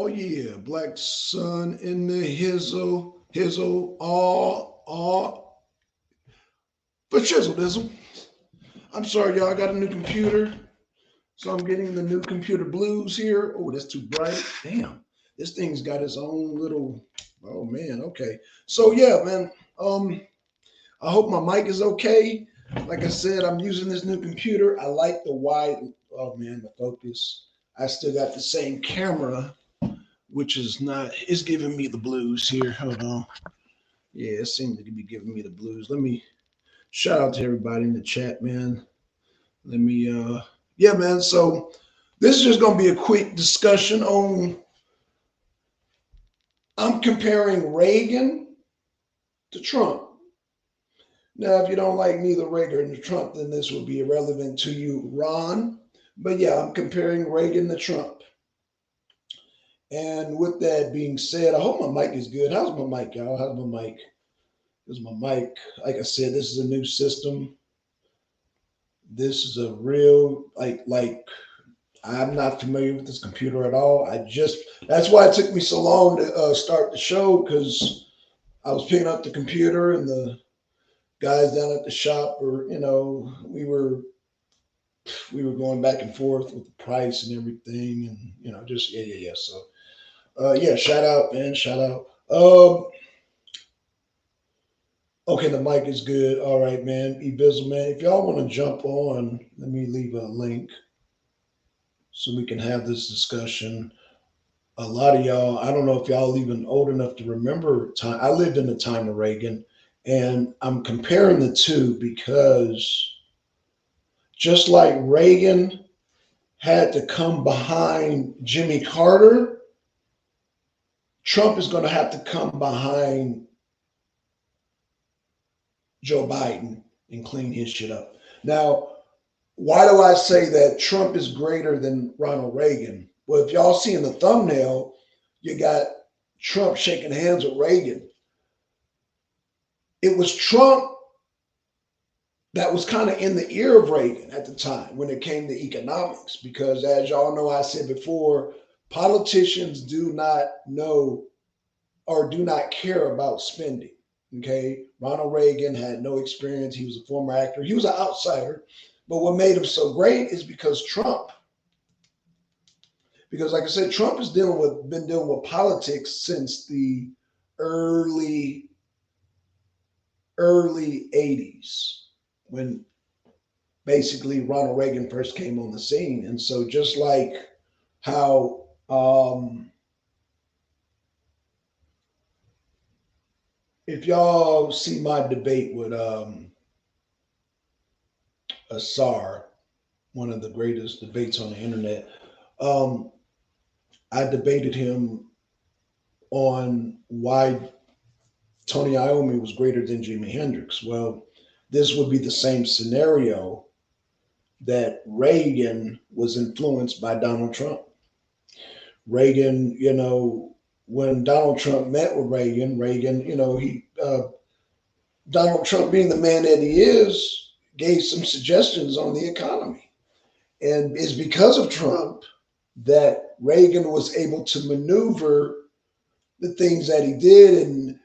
Oh yeah, black sun in the hizzle, all for chisel dizzle. I'm sorry, y'all. I got a new computer, so I'm getting the new computer blues here. Oh, that's too bright. Damn, this thing's got its own little. Oh man, okay. So yeah, man. Um, I hope my mic is okay. Like I said, I'm using this new computer. I like the wide. Oh man, the focus. I still got the same camera, which is not. It's giving me the blues here. Hold on. Yeah, it seems to be giving me the blues. Let me shout out to everybody in the chat, man. Let me yeah, man. So this is just gonna be a quick discussion on I'm comparing Reagan to Trump. Now, if you don't like neither Reagan nor Trump, then this will be irrelevant to you, Ron. But yeah, I'm comparing Reagan to Trump. And with that being said, I hope my mic is good. How's my mic, y'all? How's my mic? This is my mic. Like I said, this is a new system. This is a real like I'm not familiar with this computer at all. I just that's why it took me so long to start the show because I was picking up the computer and the guys down at the shop were we were going back and forth with the price and everything and just yeah. So yeah, shout out man, shout out. Okay, the mic is good. All right, man. Ebizzle, man. If y'all want to jump on, let me leave a link so we can have this discussion. A lot of y'all, I don't know if y'all even old enough to remember time. I lived in the time of Reagan, and I'm comparing the two because just like Reagan had to come behind Jimmy Carter, Trump is going to have to come behind Joe Biden and clean his shit up. Now, why do I say that Trump is greater than Ronald Reagan? Well, if y'all see in the thumbnail, you got Trump shaking hands with Reagan. It was Trump that was kind of in the ear of Reagan at the time when it came to economics, because as y'all know, I said before, politicians do not know or do not care about spending. Okay. Ronald Reagan had no experience. He was a former actor, he was an outsider. But what made him so great is because like I said, Trump has been dealing with politics since the early early 80s when basically Ronald Reagan first came on the scene. And so just like how if y'all see my debate with Asar, one of the greatest debates on the internet, um, I debated him on why Tony Iommi was greater than Jimi Hendrix. Well, this would be the same scenario that Reagan was influenced by Donald Trump. Reagan, when Donald Trump met with Reagan, Donald Trump, being the man that he is, gave some suggestions on the economy. And it's because of Trump that Reagan was able to maneuver the things that he did, and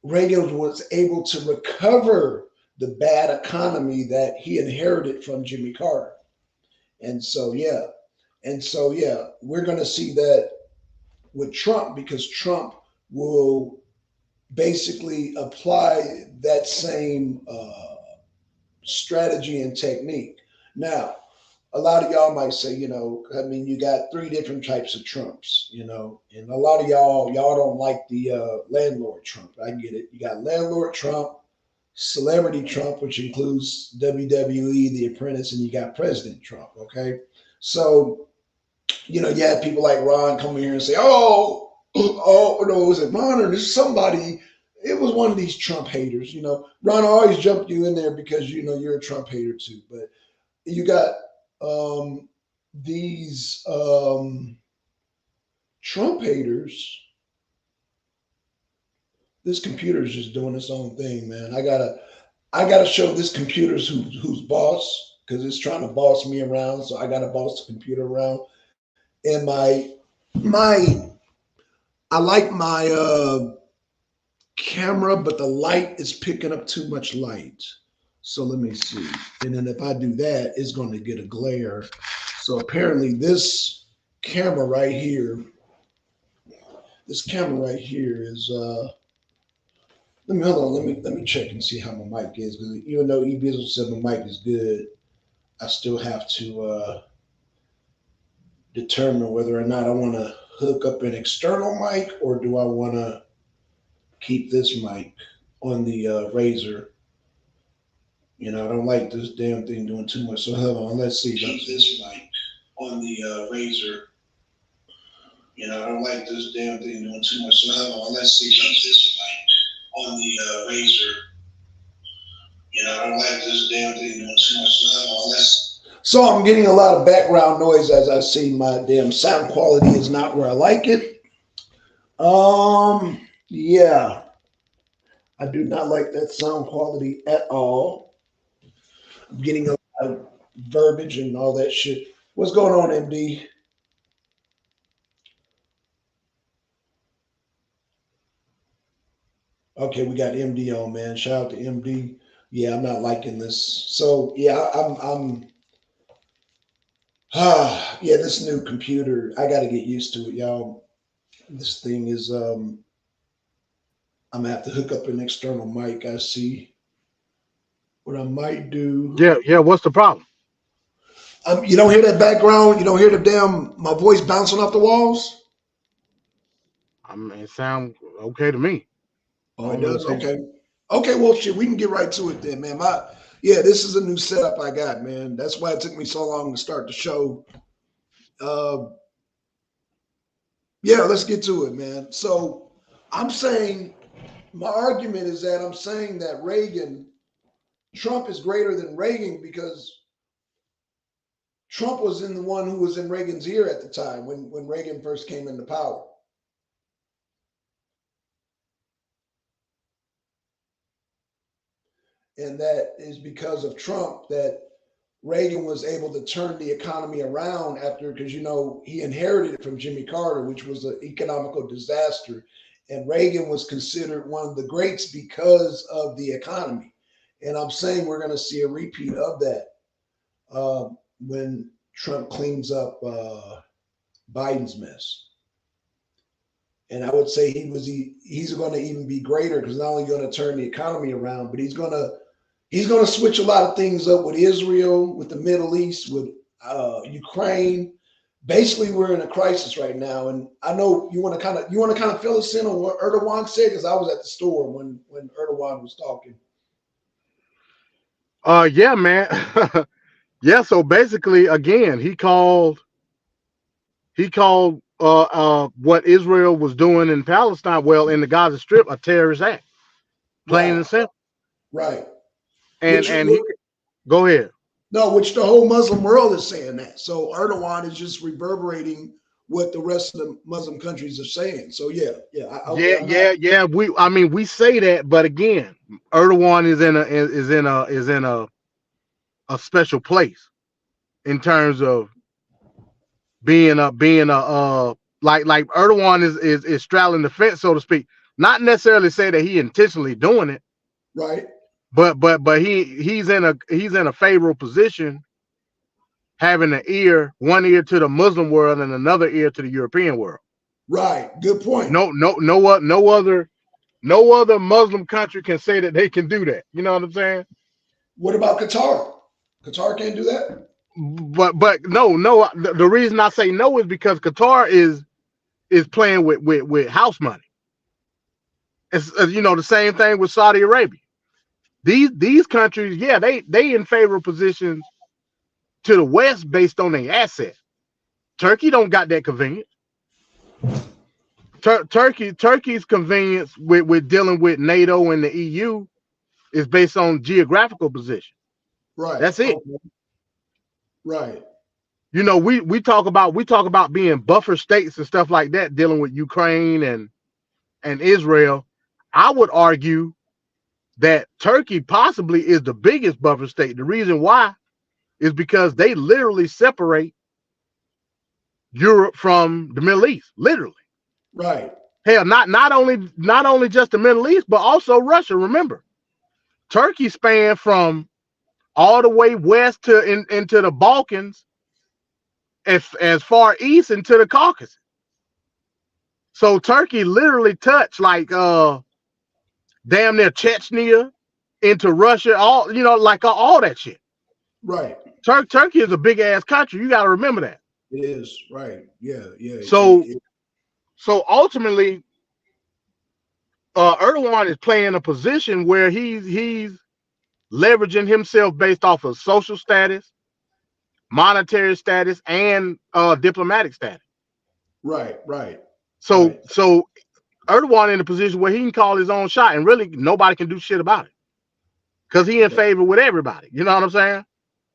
Reagan was able to recover the bad economy that he inherited from Jimmy Carter. And so, yeah. And so, yeah, we're going to see that with Trump because Trump will basically apply that same strategy and technique. Now, a lot of y'all might say, I mean, you got three different types of Trumps, and a lot of y'all don't like the landlord Trump. I get it. You got landlord Trump, celebrity Trump, which includes WWE, The Apprentice, and you got President Trump. Okay, so you had people like Ron come here and say, oh, no, was it Ron or there's somebody? It was one of these Trump haters. Ron always jumped you in there because you're a Trump hater too. But you got these Trump haters. This computer is just doing its own thing, man. I gotta show this computer's who's boss because it's trying to boss me around. So I gotta boss the computer around. And My I like my camera, but the light is picking up too much light. So let me see. And then if I do that, it's going to get a glare. So apparently this camera right here is let me hold on, let me check and see how my mic is, because even though eBizzle said my mic is good, I still have to determine whether or not I want to hook up an external mic, or do I want to keep this mic on the Razor. I don't like this damn thing doing too much. So hold on, let's see. Keep this mic on the Razor. I don't like this damn thing doing too much. So hold on, let's see. Keep this mic on the Razor. I don't like this damn thing doing too much. So hold on, So I'm getting a lot of background noise as I see my damn sound quality is not where I like it. Yeah. I do not like that sound quality at all. I'm getting a lot of verbiage and all that shit. What's going on, MD? Okay, we got MD on, man. Shout out to MD. Yeah, I'm not liking this. So yeah, I'm yeah, this new computer, I gotta get used to it, y'all. This thing is I'm gonna have to hook up an external mic. I see what I might do. Yeah. What's the problem? You don't hear that background? You don't hear the damn my voice bouncing off the walls? I mean, it sounds okay to me. I Oh, it don't really does? see. Okay. Okay, well shit, we can get right to it then, man. Yeah, this is a new setup I got, man. That's why it took me so long to start the show. Uh yeah, let's get to it, man. So I'm saying my argument is that I'm saying that Trump is greater than Reagan, because Trump was in the one who was in Reagan's ear at the time when Reagan first came into power. And that is because of Trump that Reagan was able to turn the economy around after, because he inherited it from Jimmy Carter, which was an economical disaster. And Reagan was considered one of the greats because of the economy. And I'm saying we're going to see a repeat of that when Trump cleans up Biden's mess. And I would say he's going to even be greater, because not only going to turn the economy around, but he's going to switch a lot of things up with Israel, with the Middle East, with Ukraine. Basically, we're in a crisis right now, and I know you want to kind of fill us in on what Erdogan said, because I was at the store when Erdogan was talking. Yeah, man. Yeah. So basically, again, he called what Israel was doing in Palestine, well, in the Gaza Strip, a terrorist act, plain Right, and simple. right. And Which and he go ahead. No, which the whole Muslim world is saying that. So Erdogan is just reverberating what the rest of the Muslim countries are saying. So yeah, okay, Yeah, I'm not yeah, yeah. We say that, but again, Erdogan is in a special place in terms of being a like Erdogan is straddling the fence, so to speak. Not necessarily say that he intentionally doing it, right, but he's in a favorable position, having one ear to the Muslim world and another ear to the European world. right. Good point. No other Muslim country can say that they can do that. You know what I'm saying? What about Qatar? Qatar can't do that. But no. The reason I say no is because Qatar is playing with house money. It's the same thing with Saudi Arabia. These countries, yeah, they in favorable positions to the West based on their assets. Turkey don't got that convenience. Turkey's convenience with dealing with NATO and the EU is based on geographical position. Right. That's it. Okay. Right. We talk about being buffer states and stuff like that, dealing with Ukraine and Israel. I would argue that Turkey possibly is the biggest buffer state. The reason why is because they literally separate Europe from the Middle East, literally. Right. Hell, not only just the Middle East, but also Russia. Remember, Turkey spanned from all the way west to into the Balkans, as far east into the Caucasus. So Turkey literally touched like damn near Chechnya into Russia, all like all that shit. Right. Turkey is a big ass country. You got to remember that. It is. Right. Yeah. Yeah. So so ultimately, Erdogan is playing a position where he's leveraging himself based off of social status, monetary status, and diplomatic status. Right. Right. So Right. so Erdogan in a position where he can call his own shot, and really nobody can do shit about it because he in favor with everybody. You know what I'm saying?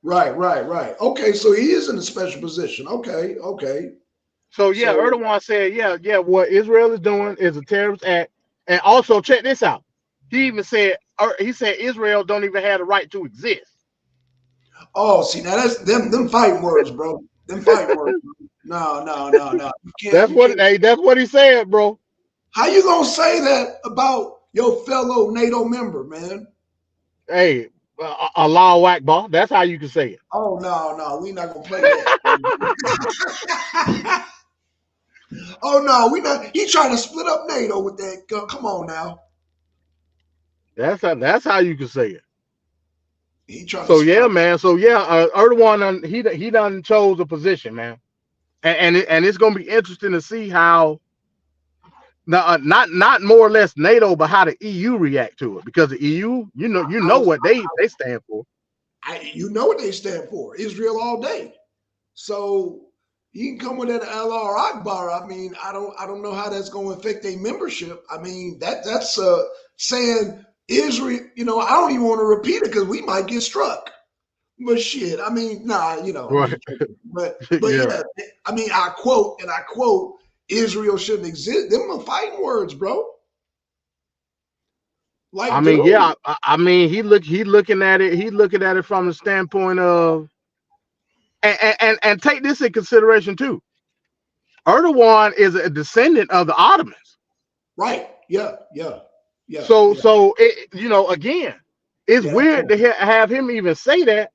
Right. Right. Right. Okay. So he is in a special position. Okay. Okay. So yeah, So Erdogan said, yeah, what Israel is doing is a terrorist act, and also check this out. He even said, he said Israel don't even have the right to exist. oh, see now that's them fighting words, bro. Them fighting words. No, no, no, no. You can't. That's You what can't. hey, that's what he said, bro. How you gonna say that about your fellow NATO member, man? Hey, Allahu Akbar. That's how you can say it. Oh no, no, we not gonna play that. Oh no, we not. He trying to split up NATO with that. Come on now. That's how you can say it. He trying to So split yeah, up. man. So yeah, Erdogan he done chose a position, man, and it's gonna be interesting to see how now not more or less NATO, but how the EU react to it, because the EU, you I know was, what they stand for. you know what they stand for? Israel all day. So you can come with that Allah Akbar. I mean, I don't know how that's going to affect their membership. I mean, that's saying Israel. You know, I don't even want to repeat it because we might get struck. But shit, I mean, nah, I'm Right. just joking. But Yeah. yeah, I mean, I quote, Israel shouldn't exist. Them are fighting words, bro. I Like, mean, dude, yeah. I mean, he looking at it. He looking at it from the standpoint of, and take this in consideration too. Erdogan is a descendant of the Ottomans. right? Yeah, yeah, yeah, So yeah, so again, it's yeah. That weird to point. have him even say that,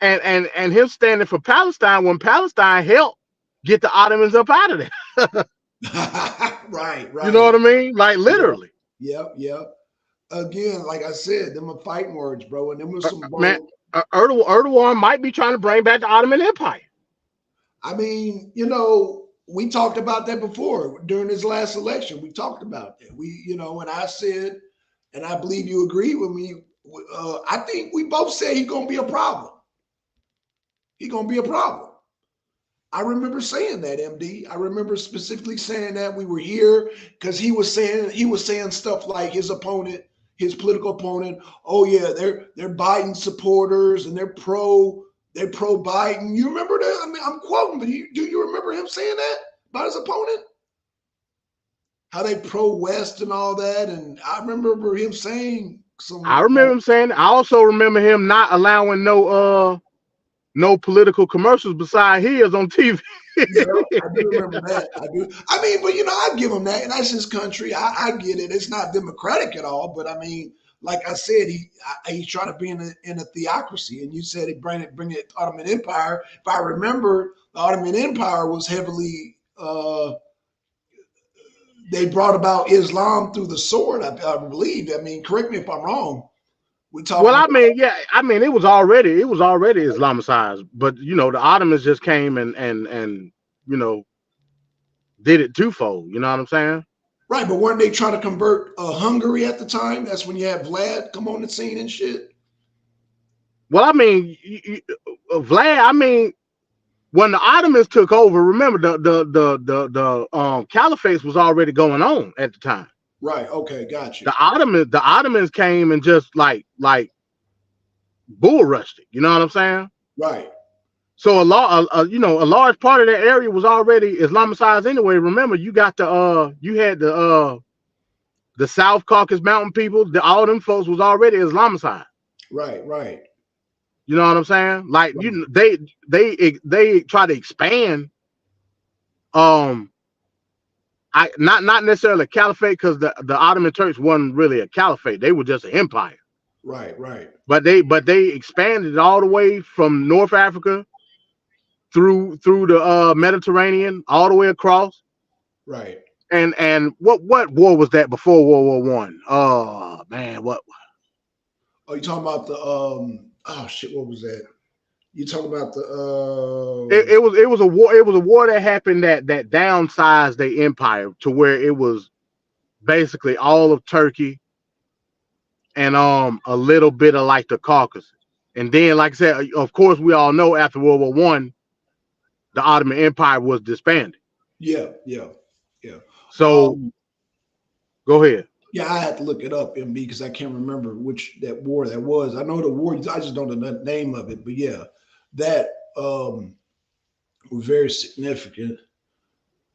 and him standing for Palestine when Palestine helped get the Ottomans up out of there. Right, You know what right. I mean? Like Yep, literally. yep, yep. Again, like I said, them are fighting words, bro, and them was some Man, bold. Erdogan might be trying to bring back the Ottoman Empire. I mean, we talked about that before during his last election. We talked about that. And I said, and I believe you agree with me. I think we both said he's gonna be a problem. He's gonna be a problem. I remember saying that, MD. I remember specifically saying that we were here because he was saying stuff like his political opponent. Oh yeah, they're Biden supporters and they're pro Biden. You remember that? I mean, I'm quoting, but do you remember him saying that about his opponent? How they pro West and all that, and I remember him saying I some. remember him saying. I also remember him not allowing no political commercials beside his on TV. Yeah, I do remember that. I do. I mean, but I give him that, and that's his country. I get it. It's not democratic at all, but I mean, like I said, he's trying to be in a theocracy, and you said he bring it Ottoman Empire. If I remember, the Ottoman Empire was heavily. They brought about Islam through the sword. I believe. I mean, correct me if I'm wrong. We're Well, talking I about mean, yeah, I mean, it was already Islamicized, but the Ottomans just came and you know did it twofold. You know what I'm saying? right, but weren't they trying to convert Hungary at the time? That's when you had Vlad come on the scene and shit. Well, I mean, Vlad. I mean, when the Ottomans took over, remember the caliphates was already going on at the time. Right. Okay. Got you. The Ottomans came and just like bull rushed it. You know what I'm saying? Right. So a large part of that area was already Islamicized anyway. Remember, you had the South Caucasus Mountain people. All them folks was already Islamicized. Right. Right. You know what I'm saying? Like they try to expand. Not necessarily a caliphate, because the Ottoman Turks wasn't really a caliphate. They were just an empire. Right, right, But they expanded all the way from North Africa through the Mediterranean, all the way across. right. And what war was that before World War One? Oh man, what? Oh, you talking about the oh shit, what was that? You talking about the It was a war. It was a war that happened that downsized the empire to where it was basically all of Turkey and a little bit of like the Caucasus. And then, like I said, of course, we all know after World War One, the Ottoman Empire was disbanded. yeah, yeah, yeah. So Um go ahead. yeah, I had to look it up, MB, because I can't remember which that war that was. I know the war, I just don't know the name of it, but yeah, that was very significant.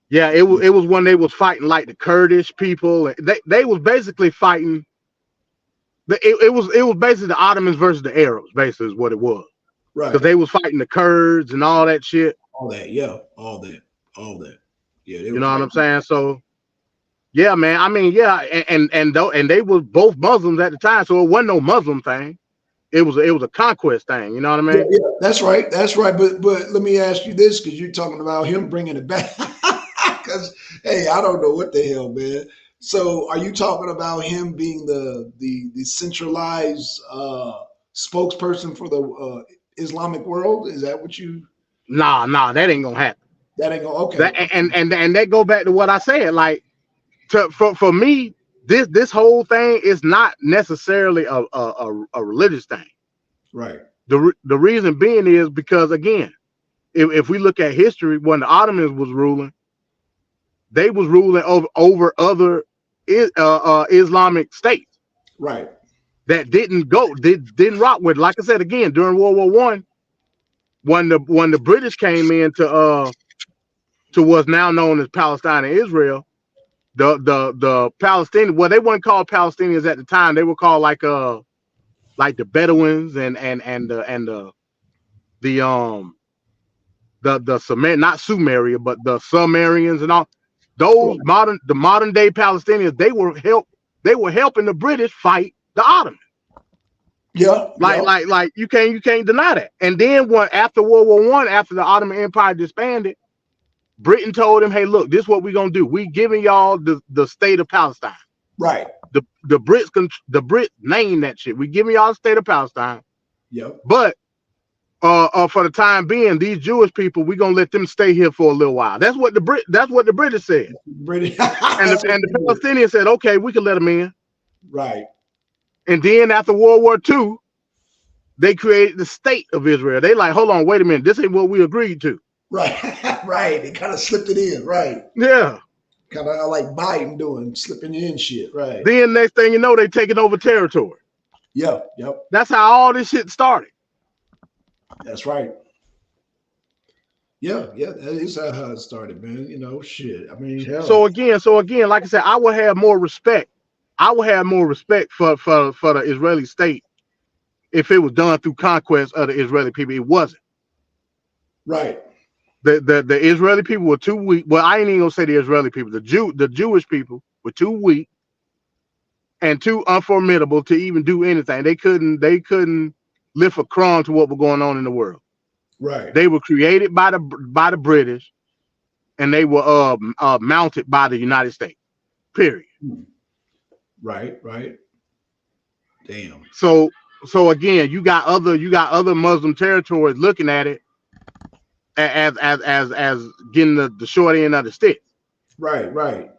Yeah, it was when they was fighting like the Kurdish people. They was basically fighting. It was basically the Ottomans versus the Arabs. Basically, is what it was, because Right. they was fighting the Kurds and all that shit. All that, yeah, all that, all that. Yeah, they You were know what I'm fighting. saying? So yeah, man. I mean, yeah, and they was both Muslims at the time, so it wasn't no Muslim thing. It was a conquest thing. You know what I Yeah, mean? yeah, that's right. That's right. But let me ask you this, because you're talking about him bringing it back. Because hey, I don't know what the hell, man. So are you talking about him being the centralized spokesperson for the Islamic world? Is that what you? Nah, that ain't gonna happen. That ain't going. Okay. That and that go back to what I said. Like, for me, this whole thing is not necessarily a religious thing. Right. The reason being is because, again, if we look at history, when the Ottomans was ruling, they was ruling over other Islamic states Right. that didn't rock with. Like I said, again, during World War One, when the British came in to what's now known as Palestine and Israel, the Palestinians, well, they weren't called Palestinians at the time. They were called like the Bedouins and the not Sumeria, but the Sumerians and all those modern day Palestinians. They were helping the British fight the Ottomans. Yeah. Like Yeah. you can't deny that. And then after World War One, after the Ottoman Empire disbanded, Britain told him, "Hey, look, this is what we're gonna do. We giving y'all the state of Palestine." Right. The Brits named that shit. We giving y'all the state of Palestine, Yep. but for the time being, these Jewish people, we're gonna let them stay here for a little while. That's what the British said. British. And That's what the they did. Palestinians said, okay, we can let them in. Right. And then after World War II, they created the state of Israel. They like, hold on, wait a minute, this ain't what we agreed to. Right. Right. They kind of slipped it in. Right. Yeah. Kind of like Biden doing, slipping in shit. Right. Then next thing you know, they taking over territory. Yep. Yep. That's how all this shit started. That's right. Yeah. Yeah. That is how it started, man. You know, shit. I mean, hell. So again, like I said, I would have more respect. I would have more respect for the Israeli state if it was done through conquest of the Israeli people. It wasn't. Right. The Israeli people were too weak. Well, I ain't even gonna say the Israeli people. The Jewish people were too weak and too unformidable to even do anything. They couldn't lift a crumb to what was going on in the world. Right. They were created by the British, and they were mounted by the United States. Period. Right. Right. Damn. So again, you got other Muslim territories looking at it as getting the short end of the stick. Right. Right.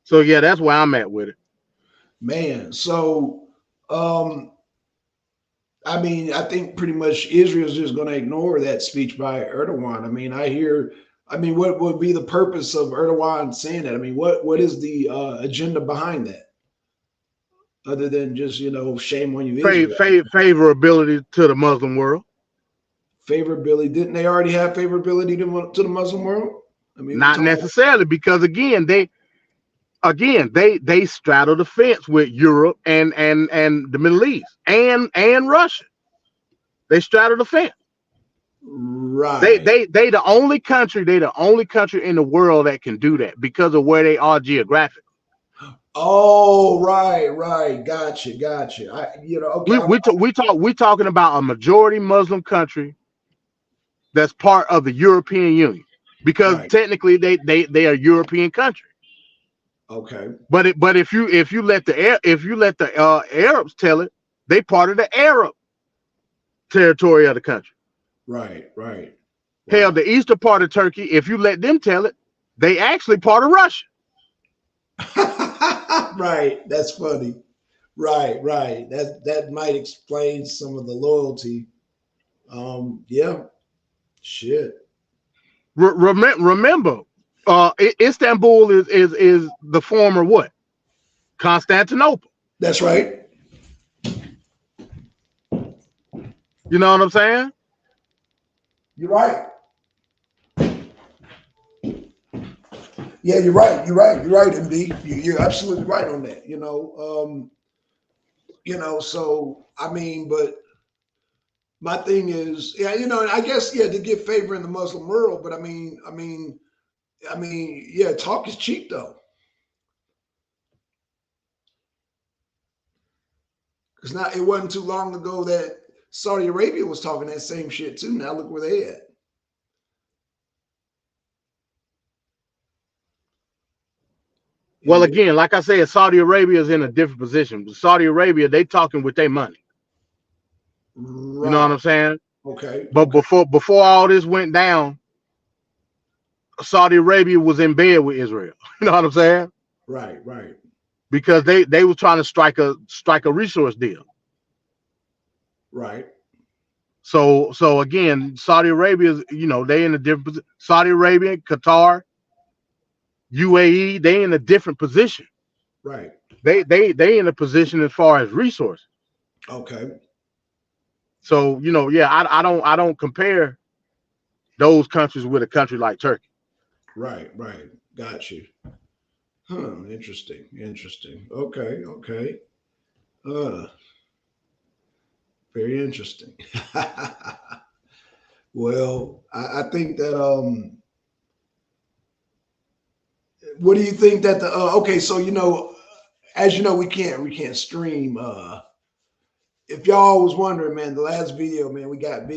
So yeah, that's where I'm at with it. Man. So, I mean, I think pretty much Israel's just going to ignore that speech by Erdogan. I mean, I mean, what would be the purpose of Erdogan saying that? I mean, what is the agenda behind that, other than just shame on you, Israel? Favorability to the Muslim world. Favorability? Didn't they already have favorability to the Muslim world? I mean, we're Not talking about, necessarily, because again, Again, they straddle the fence with Europe and the Middle East and Russia. They straddle the fence. Right. They the only country. They the only country in the world that can do that because of where they are geographically. Oh, right. Gotcha. Okay. We talking about a majority Muslim country that's part of the European Union because Right. technically they are a European country. Okay. But if you let the Arabs tell it, they part of the Arab territory of the country. Right. Hell, Wow. the eastern part of Turkey, if you let them tell it, they actually part of Russia. Right. That's funny. Right. That might explain some of the loyalty. Yeah. Shit. Remember, Istanbul is the former what? Constantinople. That's right. You know what I'm saying? You're right. Yeah, you're right. MD. You're absolutely right on that. So I mean, but my thing is, yeah, and I guess to get favor in the Muslim world, but yeah, talk is cheap though, because now it wasn't too long ago that Saudi Arabia was talking that same shit too. Now look where they at. Well, again, like I said, Saudi Arabia is in a different position. Saudi Arabia, they talking with their money. You know what Right. I'm saying? Okay. But before all this went down, Saudi Arabia was in bed with Israel. You know what I'm saying? Right. Because they were trying to strike a resource deal. Right. So again, Saudi Arabia is, they in a different position. Saudi Arabia, Qatar, UAE, they in a different position. Right. They in a position as far as resources. Okay. So I don't compare those countries with a country like Turkey. Right. Got you. Huh. Interesting. Okay. Uh, Very interesting. Well, I think that what do you think that the okay, so as you know, we can't stream if y'all was wondering, man, the last video, man, we got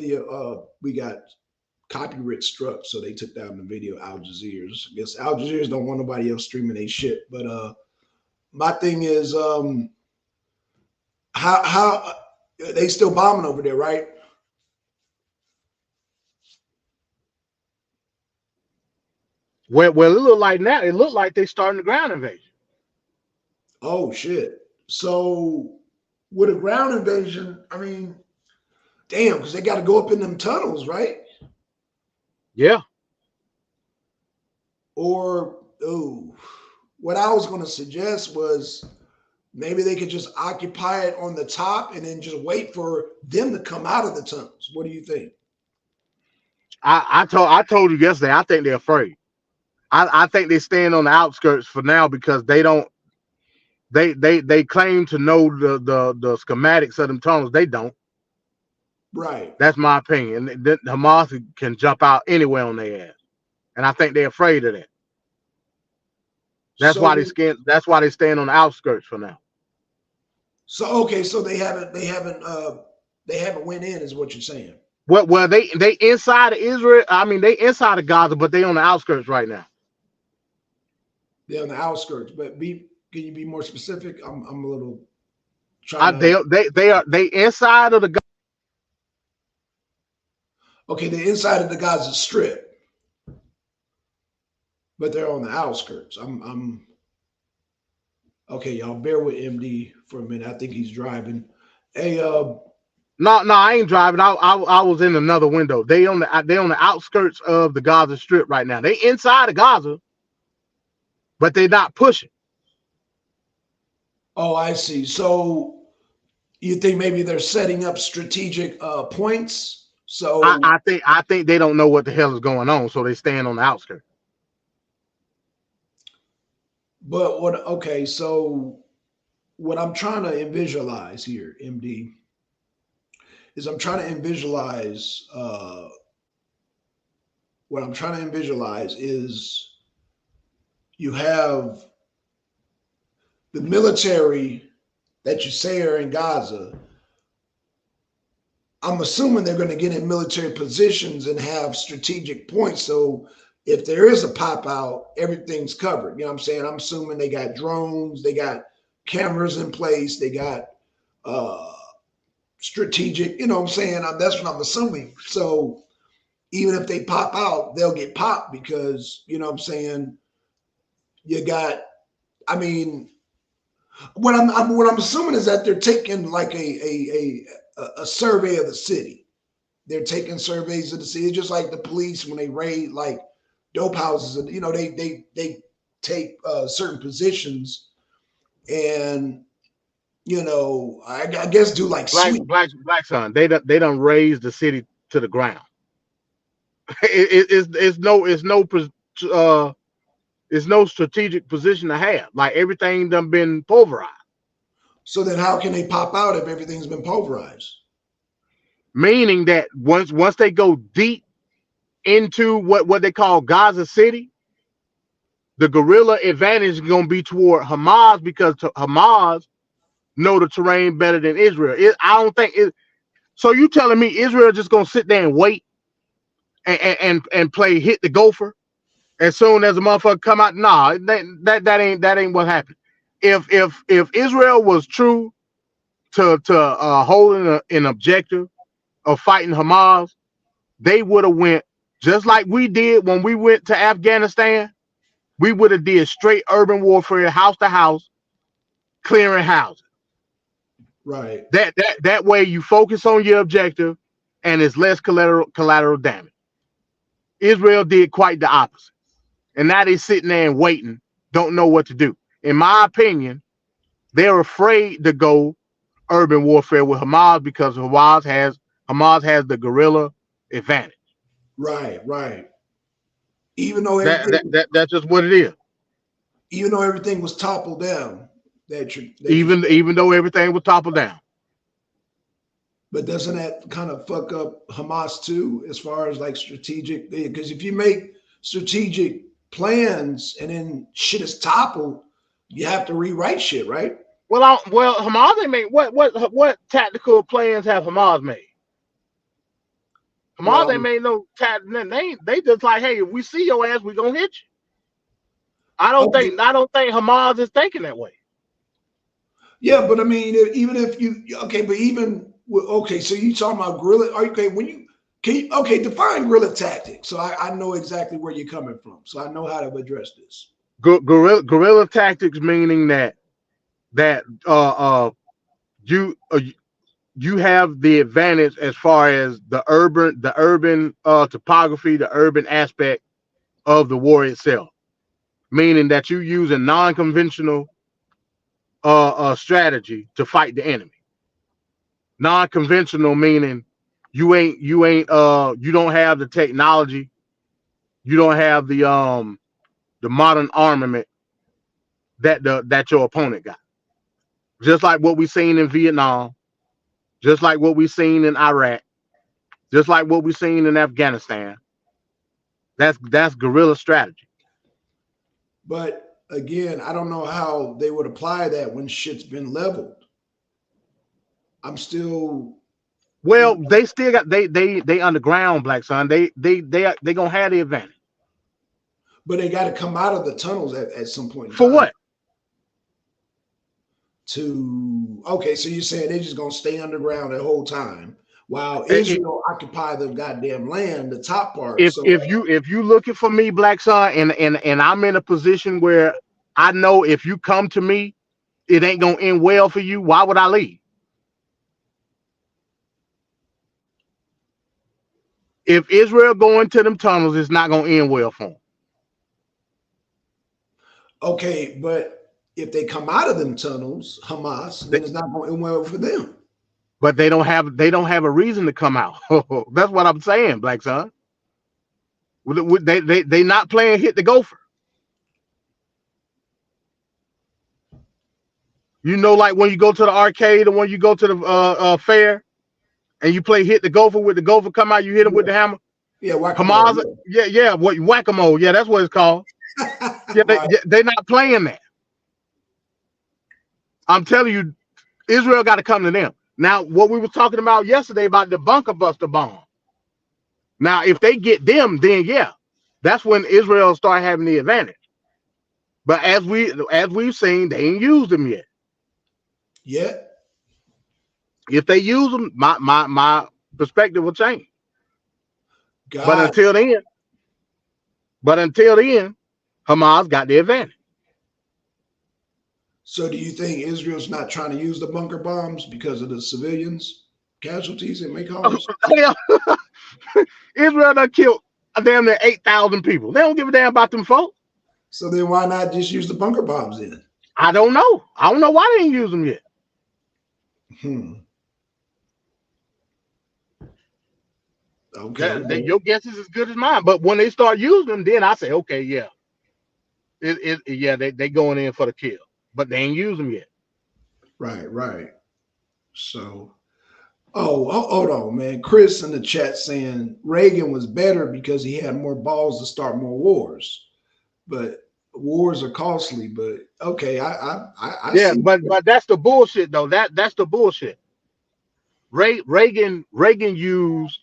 copyright struck, so they took down the video. Al Jazeera's. I guess Al Jazeera's don't want nobody else streaming they shit. But my thing is how they still bombing over there, right? Well, it looked like now. It looked like they starting the ground invasion. Oh shit. So with a ground invasion, I mean, damn, because they got to go up in them tunnels, right? Yeah. Or what I was going to suggest was maybe they could just occupy it on the top and then just wait for them to come out of the tunnels. What do you think? I told you yesterday. I think they're afraid. I think they stand on the outskirts for now because they don't. They claim to know the schematics of them tunnels. They don't. Right. That's my opinion. Hamas can jump out anywhere on their ass, and I think they're afraid of that. That's So why they scan. That's why they stand on the outskirts for now. so okay, so they haven't went in, is what you're saying. Well, they inside of Israel. I mean, they inside of Gaza, but they on the outskirts right now. They're on the outskirts, but can you be more specific? I'm a little trying to. They inside of the. Okay, the inside of the Gaza Strip, but they're on the outskirts. I'm okay. Y'all bear with MD for a minute. I think he's driving. Hey, No, I ain't driving. I was in another window. They on the outskirts of the Gaza Strip right now. They inside of Gaza, but they're not pushing. oh, I see. So you think maybe they're setting up strategic points? So I think they don't know what the hell is going on, so they stand on the outskirts. But what? Okay, so what I'm trying to visualize here, MD, is I'm trying to visualize. What I'm trying to visualize is you have the military that you say are in Gaza. I'm assuming they're going to get in military positions and have strategic points. So if there is a pop out, everything's covered. You know what I'm saying? I'm assuming they got drones, they got cameras in place, they got uh, strategic. You know what I'm saying? That's what I'm assuming. So even if they pop out, they'll get popped because you know what I'm saying. You got. I mean, what I'm assuming is that they're taking like a survey of the city. They're taking surveys of the city, just like the police when they raid like dope houses. And you know, they take certain positions and you know, I guess do like Black sweep. Black Son, they done raised the city to the ground. Uh it's no strategic position to have. Like everything done been pulverized. So then, how can they pop out if everything's been pulverized? Meaning that once they go deep into what they call Gaza City, the guerrilla advantage is gonna be toward Hamas because Hamas know the terrain better than Israel. I don't think it. So you telling me Israel just gonna sit there and wait and play hit the gopher as soon as a motherfucker come out? Nah, that ain't what happened. If Israel was true to holding an objective of fighting Hamas, they would have went just like we did when we went to Afghanistan. We would have did straight urban warfare, house to house, clearing houses. Right, That way you focus on your objective, and it's less collateral damage. Israel did quite the opposite, and now they sitting there and waiting, don't know what to do. In my opinion, they're afraid to go urban warfare with Hamas because Hamas has the guerrilla advantage. right. Even though That's just what it is. everything was toppled down, that you Even though everything was toppled down. but doesn't that kind of fuck up Hamas too, as far as like strategic? Because if you make strategic plans and then shit is toppled, you have to rewrite shit, right? Well, Hamas ain't made what tactical plans have Hamas made? Hamas ain't Well, made no they just like, hey, if we see your ass, we gonna hit you. I don't okay, think I don't think Hamas is thinking that way. yeah, but I mean, even if you okay, but even okay, so you talking about guerrilla? Okay, when you can you, okay define guerrilla tactics, so I know exactly where you're coming from, so I know how to address this. Guerrilla tactics meaning that you you have the advantage as far as the urban topography, the urban aspect of the war itself, meaning that you use a non-conventional strategy to fight the enemy. Non-conventional meaning you don't have the technology, you don't have the modern armament that your opponent got. Just like what we seen in Vietnam, just like what we seen in Iraq, just like what we seen in Afghanistan. That's guerrilla strategy. But again, I don't know how they would apply that when shit's been leveled. I'm still, you Well, know, they still got they underground, Black Son. They gonna have the advantage. but they got to come out of the tunnels at some point in For time what? to. Okay, so you're saying they're just gonna stay underground the whole time while I- Israel occupy the goddamn land, the top part. If So if you looking for me, Black Son, and I'm in a position where I know if you come to me, it ain't gonna end well for you. Why would I leave? If Israel go into them tunnels, it's not gonna end well for them. okay, but if they come out of them tunnels, Hamas, then it's not going to end well for them. But they don't have a reason to come out. That's what I'm saying, Black Son. They not playing hit the gopher. You know, like when you go to the arcade or when you go to the fair and you play hit the gopher with the gopher come out, you hit him with the hammer. Yeah, whack-a-mole. Hamas, yeah, what whack-a-mole, yeah, that's what it's called. Yeah, Right. they're not playing that. I'm telling you, Israel got to come to them. Now, what we were talking about yesterday about the bunker buster bomb. Now, if they get them, then yeah, that's when Israel start having the advantage. But as we've seen, they ain't used them yet. Yeah. If they use them, my perspective will change. But God. until then, Hamas got the advantage. So do you think Israel's not trying to use the bunker bombs because of the civilians casualties it may cause? Israel done killed a damn near 8,000 people. They don't give a damn about them folks. So then why not just use the bunker bombs then? I don't know. I don't know why they ain't use them yet. Okay. Your guess is as good as mine. But when they start using them, then I say, okay, yeah, they going in for the kill. But they ain't used them yet. Right. So, hold on, man. Chris in the chat saying Reagan was better because he had more balls to start more wars, but wars are costly. But okay, I Yeah, see. but that's the bullshit though. That's the bullshit. Reagan used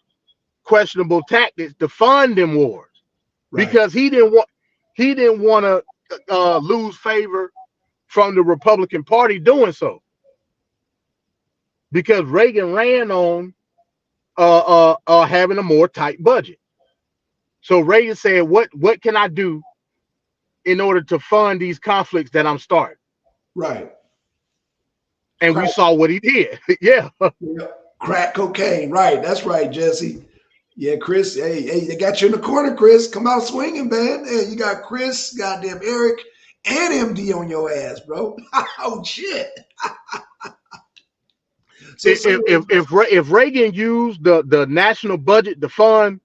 questionable tactics to fund them wars because he didn't want to lose favor from the Republican Party doing so. Because Reagan ran on having a more tight budget. So Reagan said, "What can I do in order to fund these conflicts that I'm starting?" Right. And we saw what he did. Yeah. Crack cocaine. Right. That's right, Jesse. Yeah, Chris. Hey, they got you in the corner, Chris. Come out swinging, man. Hey, you got Chris, goddamn Eric, and MD on your ass, bro. Oh shit. So, if Reagan used the national budget to fund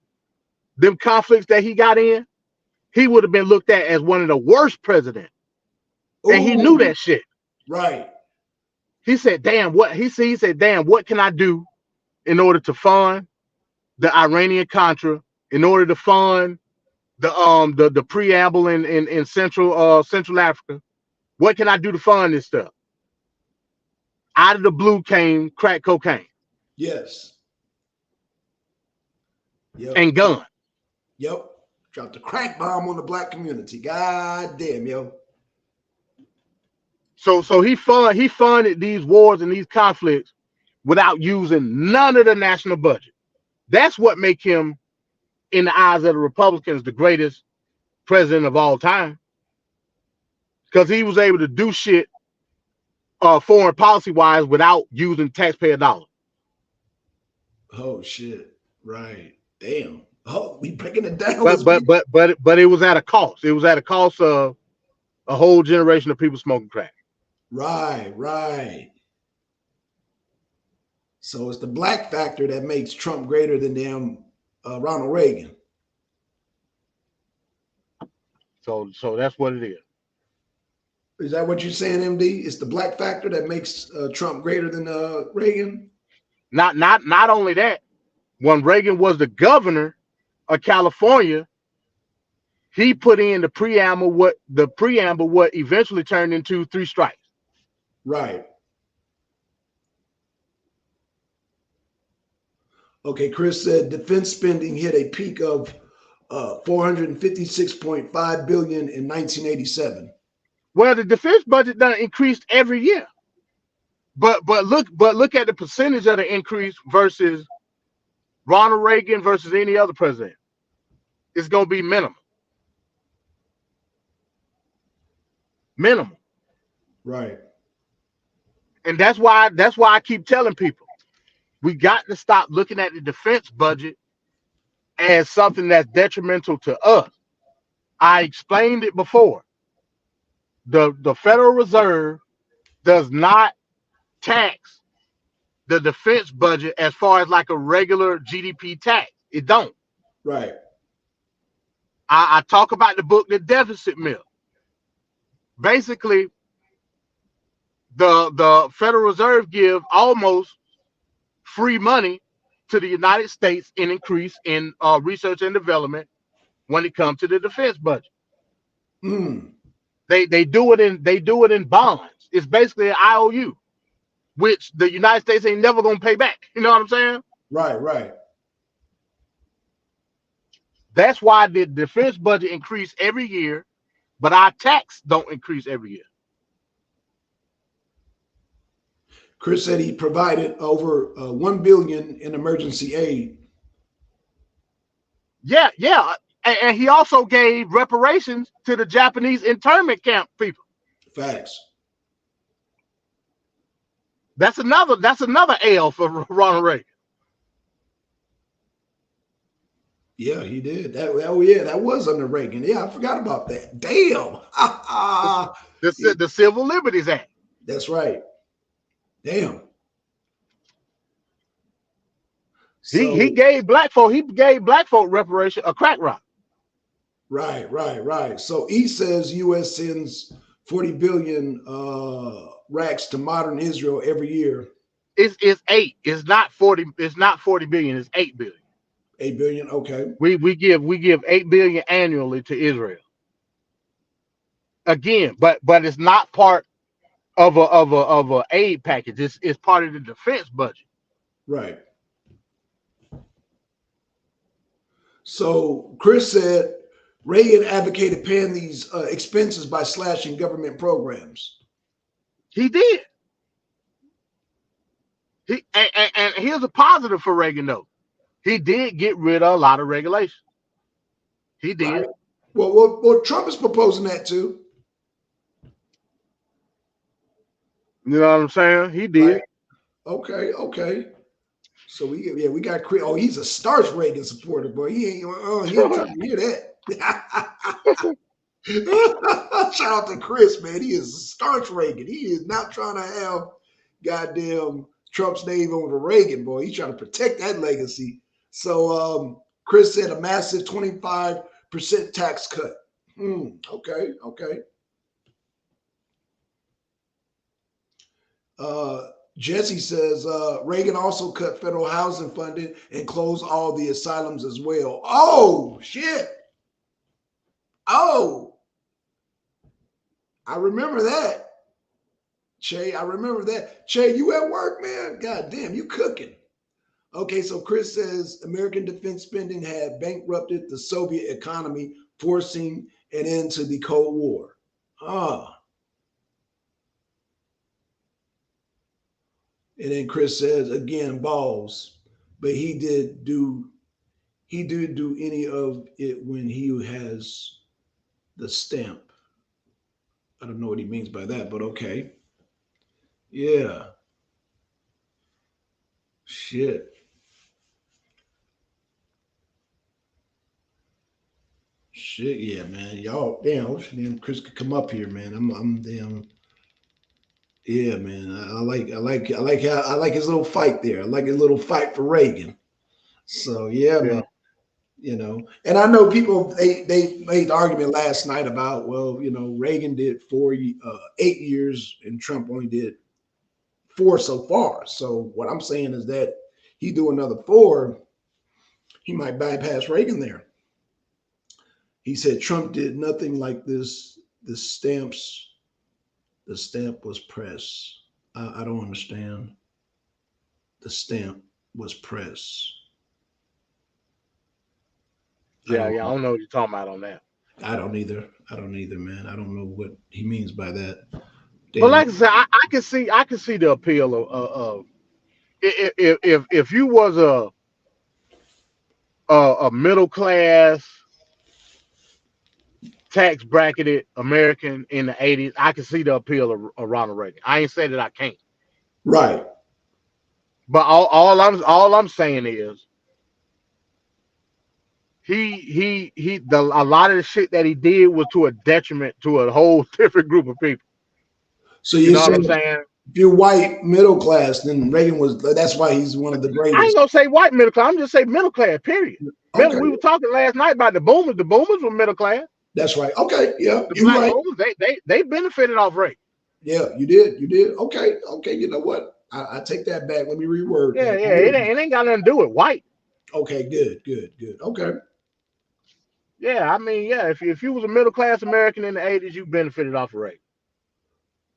them conflicts that he got in, he would have been looked at as one of the worst presidents. And he knew that shit. Right. He said, damn, what can I do in order to fund the Iranian Contra, in order to fund the preamble in Central Africa? What can I do to fund this stuff? Out of the blue came crack cocaine. Yes. Yep. And gun. Yep. Dropped the crack bomb on the black community. God damn, yo. So he funded these wars and these conflicts without using none of the national budget. That's what make him, in the eyes of the Republicans, the greatest president of all time. Because he was able to do shit foreign policy wise without using taxpayer dollars. Oh shit. Right. Damn. Oh, we breaking it down. But it was at a cost. It was at a cost of a whole generation of people smoking crack. Right. So it's the black factor that makes Trump greater than damn Ronald Reagan. So that's what it is. Is that what you're saying, MD? It's the black factor that makes Trump greater than Reagan? Not only that, when Reagan was the governor of California, he put in the preamble what eventually turned into 3 strikes. Right. Okay, Chris said defense spending hit a peak of 456.5 billion in 1987. Well, the defense budget done increased every year. But look at the percentage of the increase versus Ronald Reagan versus any other president. It's gonna be minimal. Right. And that's why I keep telling people we got to stop looking at the defense budget as something that's detrimental to us. I explained it before. The Federal Reserve does not tax the defense budget as far as like a regular GDP tax. It don't. Right. I talk about the book, The Deficit Myth. Basically, The Federal Reserve give almost free money to the United States in increase in research and development when it comes to the defense budget. Mm. They do it in bonds. It's basically an IOU, which the United States ain't never gonna pay back. You know what I'm saying? Right. That's why the defense budget increase every year, but our tax don't increase every year. Chris said he provided over $1 billion in emergency aid. Yeah. And he also gave reparations to the Japanese internment camp people. Facts. That's another L for Ronald Reagan. Yeah, he did. That was under Reagan. Yeah, I forgot about that. Damn. The Civil Liberties Act. That's right. Damn. So, he gave black folk reparation, a crack rock. Right. So he says U.S. sends 40 billion racks to modern Israel every year. It's 8. It's not 40. It's not 40 billion. It's 8 billion. 8 billion. Okay. We give 8 billion annually to Israel. Again, but it's not part of a aid package. It's part of the defense budget. Right. So Chris said Reagan advocated paying these expenses by slashing government programs. He did. And here's a positive for Reagan though. He did get rid of a lot of regulations. He did. Right. Well, Trump is proposing that too. You know what I'm saying? He did. Right. Okay. So we got Chris. Oh, he's a starch Reagan supporter, boy. He ain't trying to hear that. Shout out to Chris, man. He is a starch Reagan. He is not trying to have goddamn Trump's name over Reagan, boy. He's trying to protect that legacy. So Chris said a massive 25% tax cut. Okay. Jesse says Reagan also cut federal housing funding and closed all the asylums as well. Oh, shit. Oh, I remember that. Che, I remember that. Che, you at work, man? God damn, you cooking. Okay, so Chris says American defense spending had bankrupted the Soviet economy, forcing an end to the Cold War. And then Chris says again, balls, but he did do any of it when he has the stamp. I don't know what he means by that, but okay. Yeah. Shit, yeah, man. Y'all, damn, Chris could come up here, man. I'm damn. Yeah, man. I like his little fight there. I like his little fight for Reagan. So yeah. Man. And I know people they made the argument last night about, well, Reagan did 8 years and Trump only did 4 so far. So what I'm saying is that he do another 4, he might bypass Reagan there. He said Trump did nothing like this. The stamp was pressed. I don't understand. The stamp was pressed. Yeah, I don't know what you're talking about on that. I don't either, man. I don't know what he means by that. But like I said, I can see the appeal of if you was a middle class tax bracketed American in the 80s, I can see the appeal of Ronald Reagan. I ain't say that I can't. Right. But all I'm saying is a lot of the shit that he did was to a detriment to a whole different group of people. So you know what I'm saying? If you're white middle class, then Reagan that's why he's one of the greatest. I ain't gonna say white middle class, I'm just saying middle class, period. Okay. We were talking last night about the boomers. The boomers were middle class. That's right. Okay, yeah. The black boomers, they benefited off Reagan. Yeah, you did. You did. Okay. Okay. You know what? I take that back. Let me reword Yeah, that. yeah. It ain't got nothing to do with white. Okay. Good. Good. Good. Okay. Yeah, I mean, yeah. If you was a middle class American in the '80s, you benefited off of Reagan.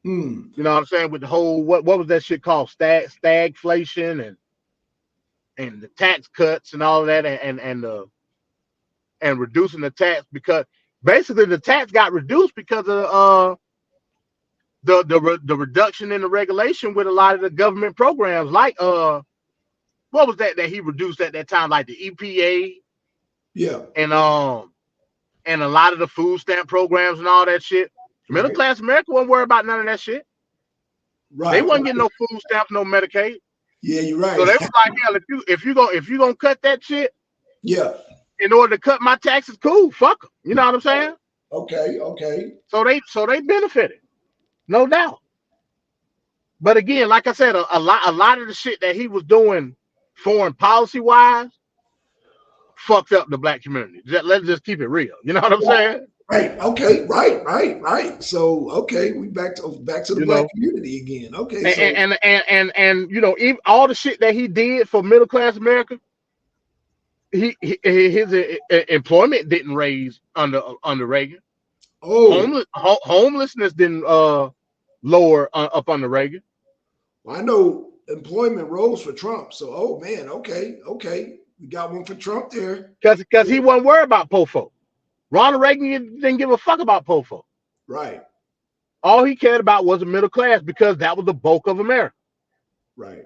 Hmm. You know what I'm saying? With the whole what was that shit called stagflation and the tax cuts and all of that and reducing the tax because basically the tax got reduced because of the reduction in the regulation with a lot of the government programs like what was that he reduced at that time like the EPA Yeah. and and a lot of the food stamp programs and all that shit. Middle Right. class America wasn't worried about none of that shit. They Right. wasn't getting Right. no food stamps, no Medicaid. Yeah. You're So right. they was like, hell, if you gonna cut that shit Yeah. in order to cut my taxes, cool, fuck them. You know what I'm saying? Okay. Okay. So they benefited, no doubt. But again, like I said, a lot of the shit that he was doing, foreign policy wise, fucked up the black community. Let's just keep it real. You know what I'm saying? Right. Okay. Right. Right. Right. So okay, we back to the You black know, community again. Okay. and So you know, even all the shit that he did for middle class America, his employment didn't raise under Reagan. oh, Homelessness didn't lower up under Reagan well, I know employment rose for Trump. So oh man. Okay. Okay. We got one for Trump there. because he wasn't worried about poor folk. Ronald Reagan didn't give a fuck about poor folk. Right. All he cared about was the middle class because that was the bulk of America. Right.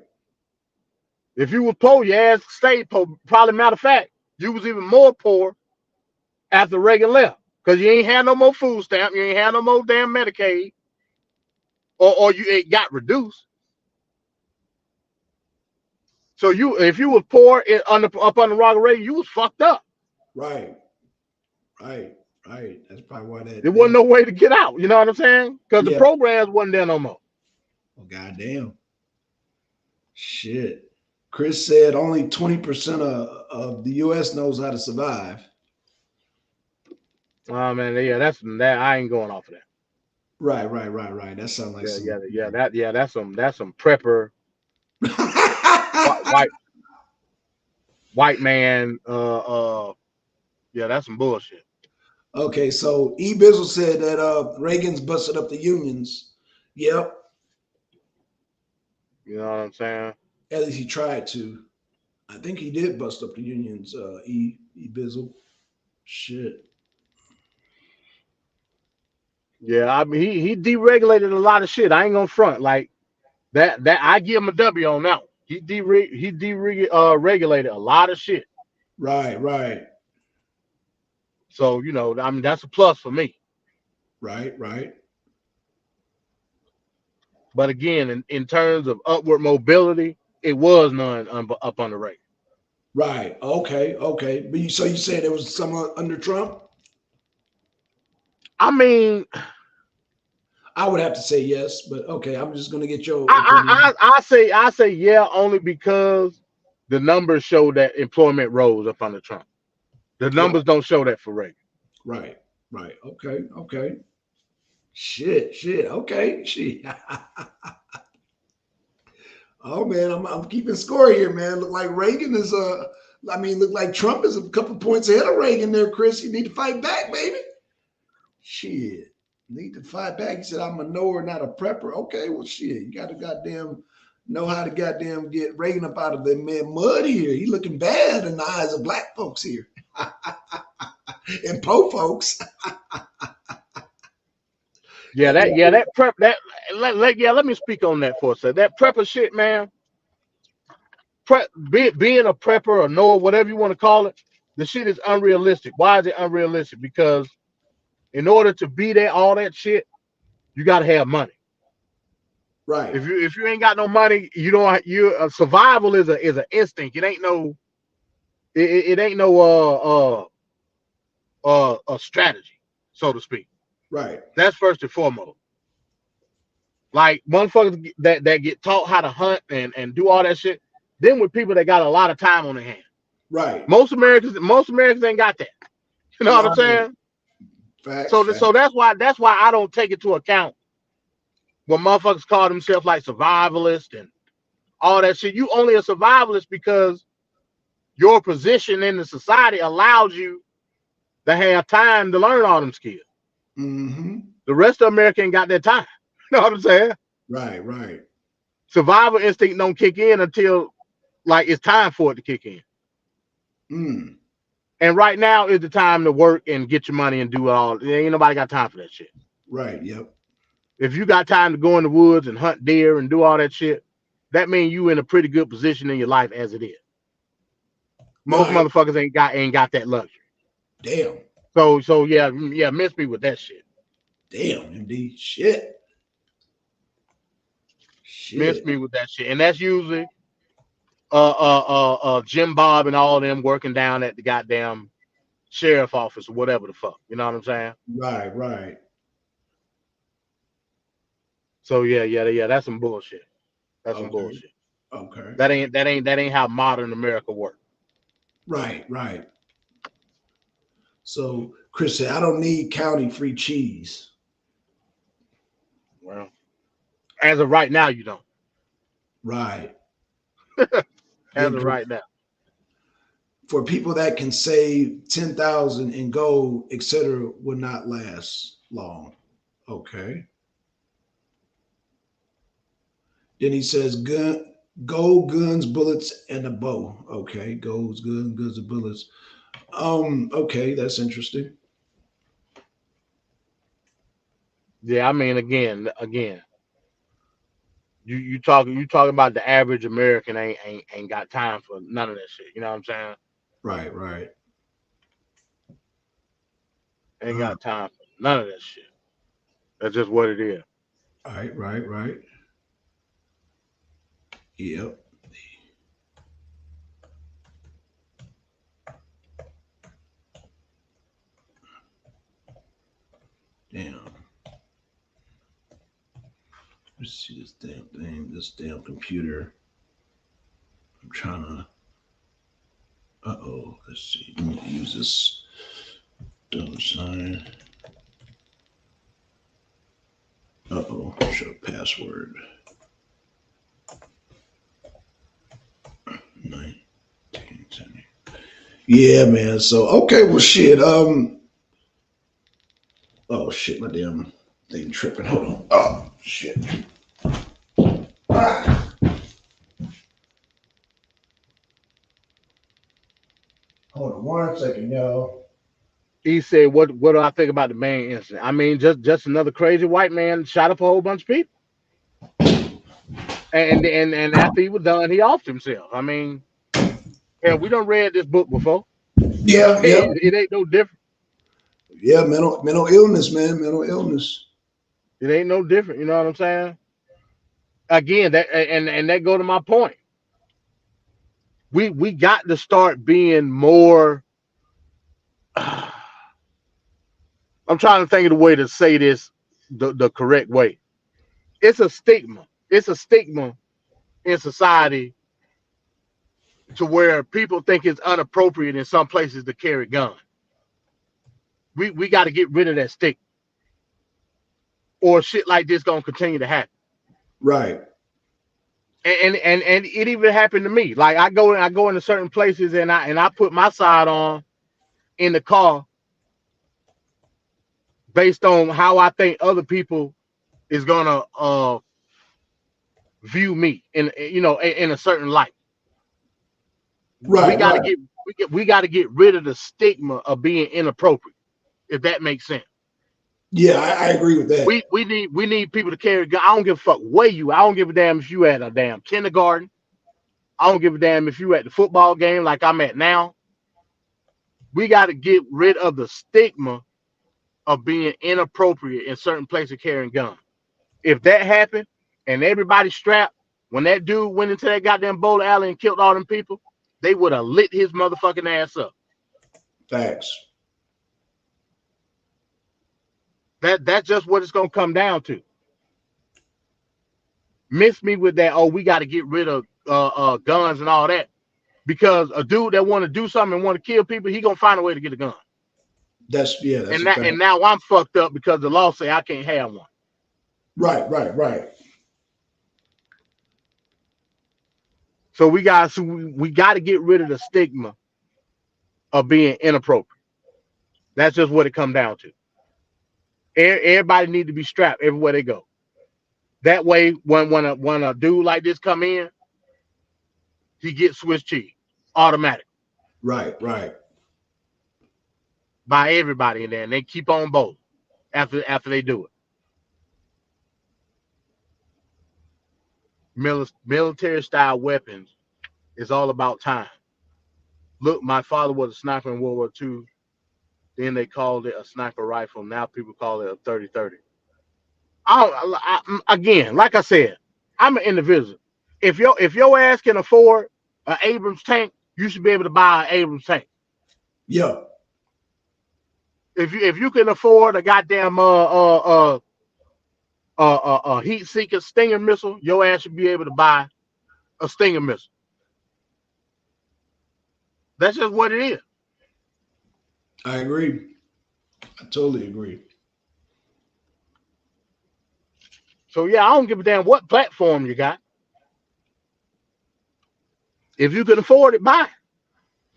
If you was poor, your ass stayed poor. Probably matter of fact, you was even more poor after Reagan left because you ain't had no more food stamp, you ain't had no more damn Medicaid, or it got reduced. So if you was poor up under Ronald Reagan, you was fucked up. Right. Right. Right. That's probably why There that wasn't damn. no way to get out. You know what I'm saying? Because the Yeah. programs wasn't there no more. Oh goddamn. Shit. Chris said only 20% of the US knows how to survive. Oh man, yeah, that I ain't going off of that. Right, right, right, right. That sounds like some That's some prepper white white man. Yeah, that's some bullshit. Okay, so E Bizzle said that Reagan's busted up the unions. Yep. You know what I'm saying? At least he tried to. I think he did bust up the unions, E Bizzle. Shit. Yeah, I mean he deregulated a lot of shit. I ain't gonna front like that. I give him a W on that one. He deregulated a lot of shit. Right, right, So you know, I mean that's a plus for me. right, right, But again, in terms of upward mobility, it was none up on the rate. right. Okay, okay. But so you said there was some under Trump? I mean, I would have to say yes, but okay, I'm just gonna get your opinion. I say yeah, only because the numbers show that employment rose up under Trump. The Right, numbers don't show that for Reagan. right, right. Okay, okay. Shit, shit. Okay, shit. Oh man, I'm keeping score here, man. Look like Reagan is I mean, look like Trump is a couple points ahead of Reagan there, Chris. You need to fight back, baby. Shit. Need to fight back. He said, I'm a knower, not a prepper. Okay, well shit. You gotta goddamn know how to goddamn get Reagan up out of the man mud here. He looking bad in the eyes of black folks here. And po folks. Yeah, that prep that let me speak on that for a second. That prepper shit, man. Being a prepper or knower, whatever you want to call it, the shit is unrealistic. Why is it unrealistic? Because in order to be that all that shit, you got to have money. Right. If you ain't got no money, you don't. Survival is an instinct. It ain't no it ain't no a strategy, so to speak. Right. That's first and foremost. Like motherfuckers that get taught how to hunt and do all that shit. Then with people that got a lot of time on their hands. Right. Most Americans ain't got that. You know what I'm Right. saying? Facts. So that's why I don't take into account When motherfuckers call themselves like survivalists and all that shit, you only a survivalist because your position in the society allows you to have time to learn all them skills. Mm-hmm. The rest of America ain't got that time. You know what I'm saying? Right, right. Survival instinct don't kick in until like it's time for it to kick in. Mm. And right now is the time to work and get your money and do all. Ain't nobody got time for that shit. Right, yep. If you got time to go in the woods and hunt deer and do all that shit, that means you in a pretty good position in your life as it is. Most Right. motherfuckers ain't got that luxury. Damn. So yeah, miss me with that shit. Damn, indeed. Shit. Miss Shit. me with that shit. And that's usually Jim Bob and all them working down at the goddamn sheriff office or whatever the fuck. You know what I'm saying? Right, right. So yeah, that's some bullshit. That's some Okay. bullshit. Okay. That ain't how modern America works. Right, right. So Chris said, I don't need county free cheese. Well, as of right now, you don't. Right. As Good of grief. right now. For people that can save 10,000 in gold, etc., will not last long. Okay. Then he says, gold, guns, bullets, and a bow. Okay. Golds, guns, and bullets. Okay, that's interesting. Yeah, I mean, again, you talking about the average American ain't got time for none of that shit. You know what I'm saying? Right, right. Ain't got time for none of that shit. That's just what it is. Right, right, right. Yep. Damn. Let's see this damn thing, this damn computer. I'm trying to. Let's see. Let me use this dollar sign. Show password. 1970. Yeah, man. So okay, well, shit. Oh shit, my damn thing tripping. Hold on. Oh shit. Ah. Hold on 1 second, y'all. He said, "What do I think about the main incident? I mean, just another crazy white man shot up a whole bunch of people, and after he was done, he offed himself. I mean, hell, we done read this book before. Yeah, yep. It ain't no different. Yeah, mental illness, man. Mental illness. It ain't no different. You know what I'm saying? Again, that that go to my point. We got to start being more. I'm trying to think of the way to say this the correct way. It's a stigma. It's a stigma in society to where people think it's inappropriate in some places to carry guns. We got to get rid of that stigma, or shit like this gonna continue to happen. Right. And it even happened to me. Like I go into certain places and I put my side on in the car based on how I think other people is gonna view me in in a certain light. We Right, got to right. get we got to get rid of the stigma of being inappropriate, if that makes sense. Yeah, I agree with that. We need people to carry gun. I don't give a fuck where you. I don't give a damn if you at a damn kindergarten. I don't give a damn if you at the football game like I'm at now. We got to get rid of the stigma of being inappropriate in certain places carrying guns. If that happened and everybody strapped, when that dude went into that goddamn bowler alley and killed all them people, they would have lit his motherfucking ass up. Facts. That's just what it's gonna come down to. Miss me with that. Oh, we got to get rid of guns and all that because a dude that want to do something and want to kill people, he gonna find a way to get a gun. That's And a fact. now I'm fucked up because the law say I can't have one. Right, right, right. So we got to get rid of the stigma of being inappropriate. That's just what it comes down to. Everybody need to be strapped everywhere they go. That way, when a dude like this come in, he gets Swiss cheese automatic Right, right. by everybody in there, and they keep on both after they do it. Military style weapons is all about time. Look, my father was a sniper in World War II. Then they called it a sniper rifle. Now people call it a 30-30. Again, like I said, I'm an individual. If your ass can afford an Abrams tank, you should be able to buy an Abrams tank. Yeah. If you can afford a goddamn heat seeker Stinger missile, your ass should be able to buy a Stinger missile. That's just what it is. I agree. I totally agree. So yeah, I don't give a damn what platform you got. If you can afford it, buy it.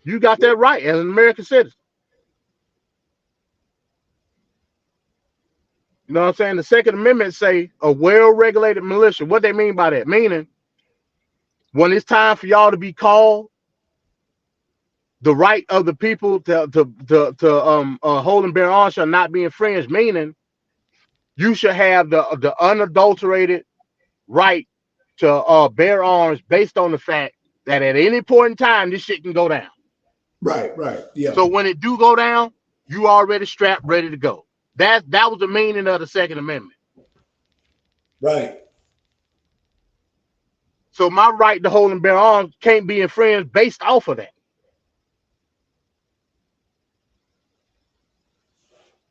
You got that right as an American citizen. You know what I'm saying? The Second Amendment say a well-regulated militia. What they mean by that? Meaning, when it's time for y'all to be called, the right of the people to hold and bear arms shall not be infringed. Meaning, you should have the unadulterated right to bear arms based on the fact that at any point in time this shit can go down. Right, right. Yeah. So when it do go down, you already strapped, ready to go. That was the meaning of the Second Amendment. Right. So my right to hold and bear arms can't be infringed based off of that.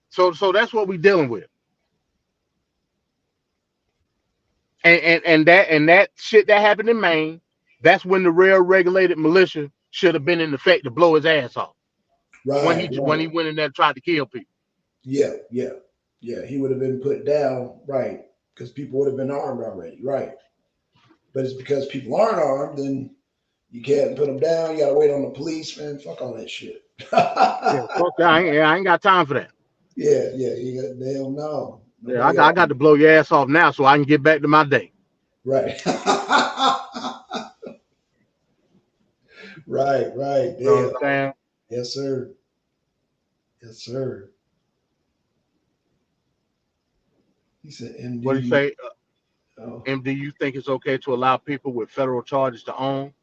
So that's what we're dealing with. And that shit that happened in Maine, that's when the real regulated militia should have been in effect to blow his ass off. Right, When he right. went in there and tried to kill people. Yeah, yeah, yeah. He would have been put down, right? Because people would have been armed already, right? But it's because people aren't armed, then you can't put them down. You gotta wait on the police, man. Fuck all that shit. Yeah, fuck that. I ain't got time for that. Yeah, yeah. You got damn no. Yeah, Nobody I got to blow your ass off now so I can get back to my day. right. Right, right. You know what Damn. I'm saying? Yes, sir. Yes, sir. He said, What do you MD. say? Oh, MD, you think it's okay to allow people with federal charges to own?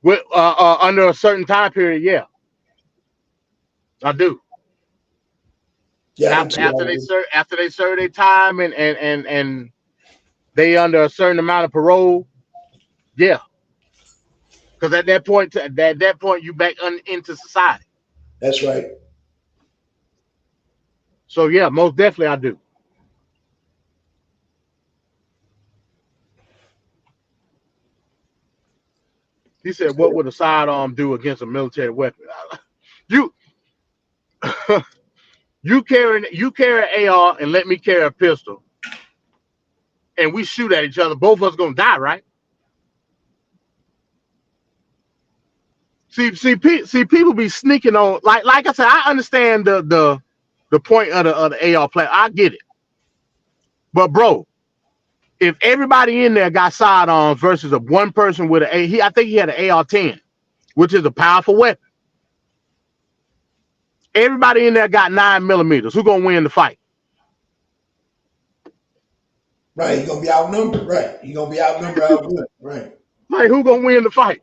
With under a certain time period, yeah, I do. yeah, I do After too. after they serve their time and they under a certain amount of parole, yeah. Because at that point you back into society. That's right. So yeah, most definitely I do. He said, "What would a sidearm do against a military weapon?" You you carry an AR and let me carry a pistol, and we shoot at each other. Both of us gonna die, right? See, people be sneaking on. Like I said, I understand the point of the AR play. I get it, but bro, if everybody in there got sidearms versus a one person with I think he had an AR-10, which is a powerful weapon. Everybody in there got 9 millimeters. Who gonna win the fight? Right. You're gonna be outnumbered. Right. You're gonna be outnumbered, outnumbered. Right. Like who gonna win the fight?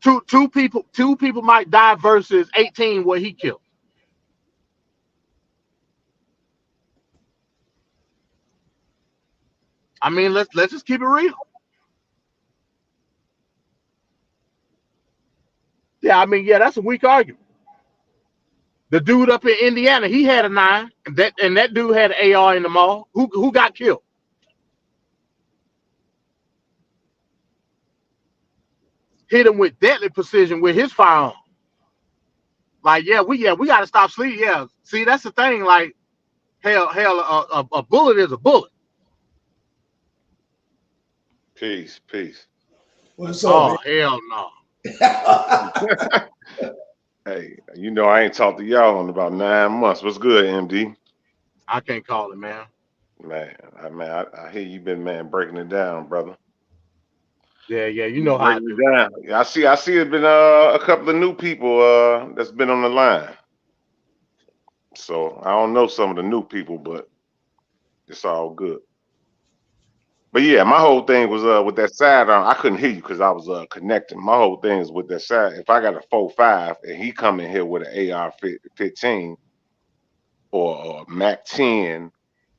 Two people might die versus 18 what he killed. I mean, let's just keep it real. Yeah, I mean, yeah, that's a weak argument. The dude up in Indiana, he had a 9, and that dude had an AR in the mall. Who got killed? Hit him with deadly precision with his firearm. Like, we got to stop sleeping. Yeah, see, that's the thing. Like, Hell, a bullet is a bullet. Peace, peace. What's up, Oh hell no. man? Hey, you know I ain't talked to y'all in about 9 months. What's good, MD? I can't call it, man. I hear you been breaking it down, brother. Yeah, you You know how I breaking do. it down. Yeah, I see. It's been a couple of new people that's been on the line. So I don't know some of the new people, but it's all good. But yeah, my whole thing was with that sidearm. I couldn't hear you because I was connecting. My whole thing is with that side. If I got a 4.5 and he come in here with an AR-15 or Mac 10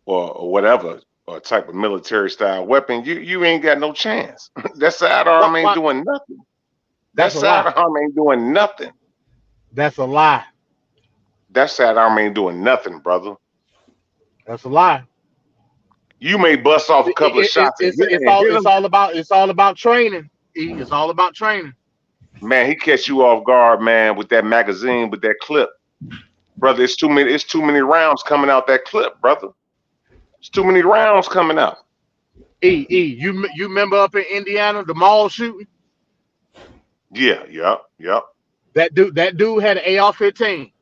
or whatever or type of military style weapon, you ain't got no chance. That What? sidearm ain't What? doing nothing. That That's a lie. sidearm ain't doing nothing. That's a lie. That sidearm ain't doing nothing, brother. That's a lie. You may bust off a couple of shots and hit him. It's all about training. E. It's all about training. Man, he catch you off guard, man, with that magazine, with that clip. Brother, it's too many rounds coming out that clip, brother. It's too many rounds coming out. You remember up in Indiana the mall shooting? Yeah, yep. That dude had an AR-15.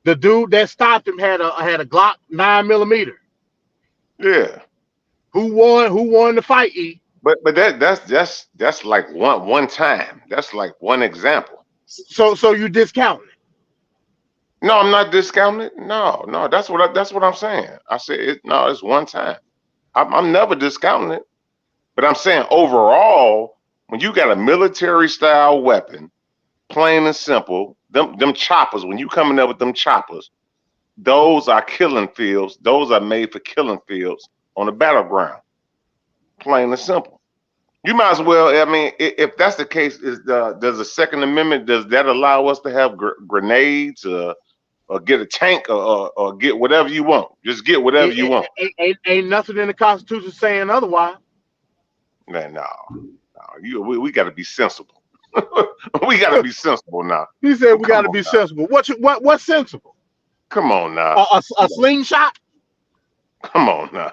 The dude that stopped him had a Glock 9 millimeter. Yeah. Who won? Who won the fight? E. But that's like one time. That's like one example. So you discounting it? No, I'm not discounting it. No, that's what I'm saying. I said no, it's one time. I'm never discounting it. But I'm saying overall, when you got a military style weapon, plain and simple, them choppers, when you coming up with them choppers, those are killing fields. Those are made for killing fields on the battleground. Plain and simple. You might as well. I mean, if that's the case, does the Second Amendment does that allow us to have grenades or get a tank or get whatever you want? Just get whatever you want. Ain't nothing in the Constitution saying otherwise. Man, no. We got to be sensible. We got to be sensible now. He said we got Come to on be now. sensible. What's sensible? Come on now. A slingshot? Come on now.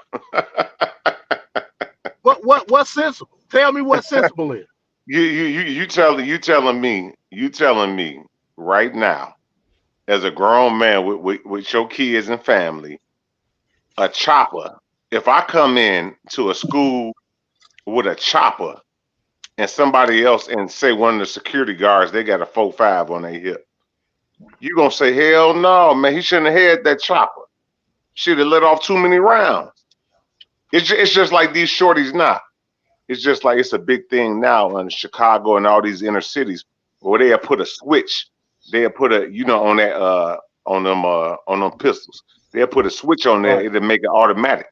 What's sensible? Tell me what sensible is. You telling me right now, as a grown man with your kids and family, a chopper. If I come in to a school with a chopper and somebody else and say one of the security guards, they got a 4.5 on their hip, you gonna say, hell no, man, he shouldn't have had that chopper. Should have let off too many rounds. It's just like these shorties now. It's just like it's a big thing now in Chicago and all these inner cities where they have put a switch. They have put on that on them pistols. They have put a switch on there. Right. It'll make it automatic.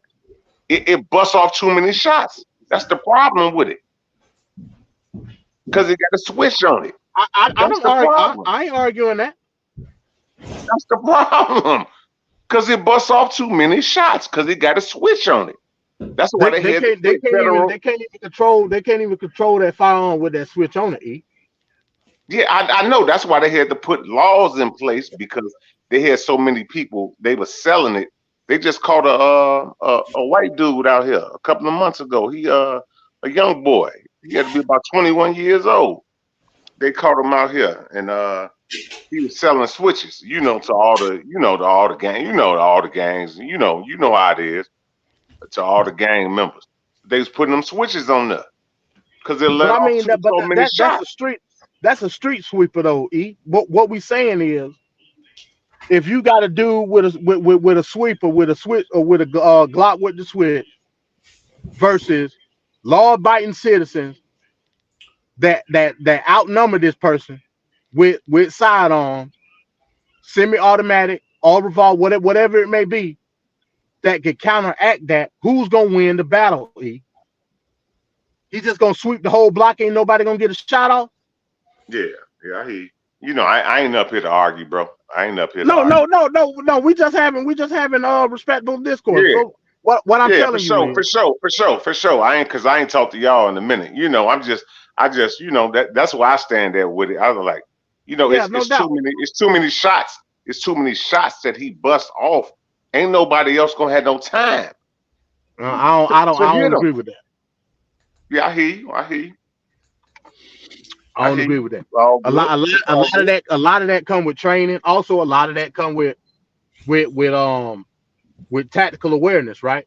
It busts off too many shots. That's the problem with it. Because it got a switch on it. I That's don't the argue. problem. I ain't arguing that. That's the problem. Because it busts off too many shots because it got a switch on it. That's why They had to can't they put can't even federal. they can't even control that firearm with that switch on it. E. Yeah, I know. That's why they had to put laws in place because they had so many people. They were selling it. They just caught a white dude out here a couple of months ago. He a young boy. He had to be about 21 years old. They caught him out here, and he was selling switches. To all the gang. To all the gangs. You know how it is to all the gang members. They was putting them switches on there because they But let I off mean so many that's a shots. street. That's a street sweeper though. E. What we saying is, if you got to do with a sweeper with a switch or with a Glock with the switch versus law-abiding citizens that outnumber this person with sidearms, semi-automatic, or revolver, whatever it may be, that could counteract that, who's gonna win the battle? E? He just gonna sweep the whole block, ain't nobody gonna get a shot off? Yeah, I hear you. I ain't up here to argue, bro. I ain't up here to No, argue. no, no, no, no. We just having respectful discourse. Yeah, So what I'm yeah, for telling you sure, is, for sure. I ain't talked to y'all in a minute. I just that's why I stand there with it. I was like, yeah, it's no it's too doubt. many, it's too many shots. It's too many shots that he bust off. Ain't nobody else gonna have no time I to don't hit him. agree with that. Yeah, I hear you. I hear you. I I don't hear agree you. with that. It's all A good. lot, It's all good. a lot of that come with training. Also, a lot of that come with with tactical awareness, right?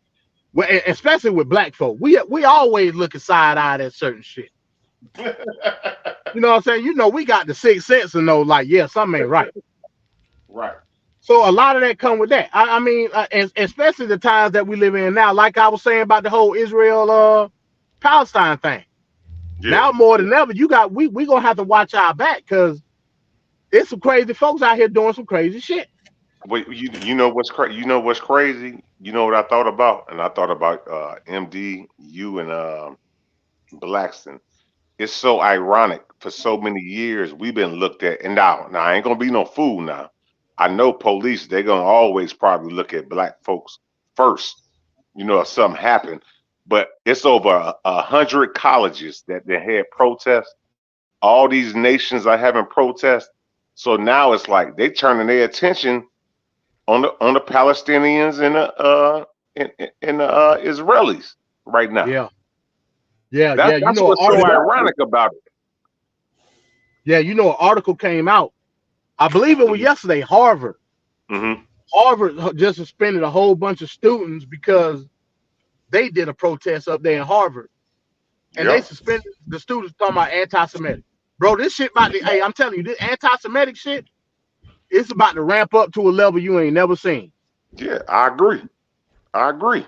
Especially with black folk, we always looking side eyed at certain shit. You know what I'm saying? You know, we got the sixth sense and know, like, yeah, something ain't right. Right. So a lot of that come with that. I mean, and especially the times that we live in now, like I was saying about the whole Israel Palestine thing. Yeah. Now more than ever, we gonna have to watch our back because there's some crazy folks out here doing some crazy shit. Wait, you know what's crazy? You know what's crazy? You know what I thought about? And I thought about MD, you, and Blackston. It's so ironic. For so many years, we've been looked at, and now I ain't gonna be no fool. Now, I know police. They're gonna always probably look at black folks first. You know, if something happened, but it's over 100 colleges that they had protests. All these nations are having protests. So now it's like they turning their attention on the Palestinians and the Israelis right now. Yeah, yeah, That's yeah. You that's know, an what's so article. ironic about it. Yeah, you know, an article came out. I believe it was yesterday. Hmm. Harvard just suspended a whole bunch of students because they did a protest up there in Harvard, and they Yep. suspended the students talking about anti-Semitic. Bro, this shit about to. Hey, I'm telling you, this anti-Semitic shit, it's about to ramp up to a level you ain't never seen. Yeah, I agree. I agree.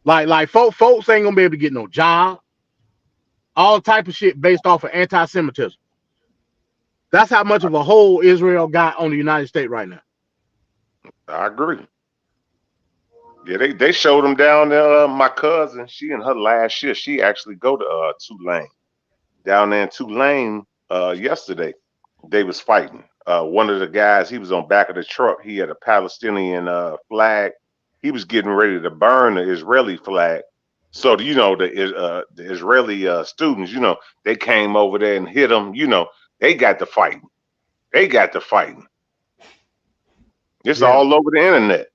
Like folks ain't gonna be able to get no job. All type of shit based off of anti-Semitism. That's how much of a hold Israel got on the United States right now. I agree. Yeah, they showed them down there. My cousin, she in her last year, she actually go to Tulane. Down there in Tulane yesterday. They was fighting. One of the guys, he was on back of the truck. He had a Palestinian flag. He was getting ready to burn the Israeli flag. So the Israeli students, they came over there and hit him. They got to fighting. They got to fighting. It's Yeah, all over the internet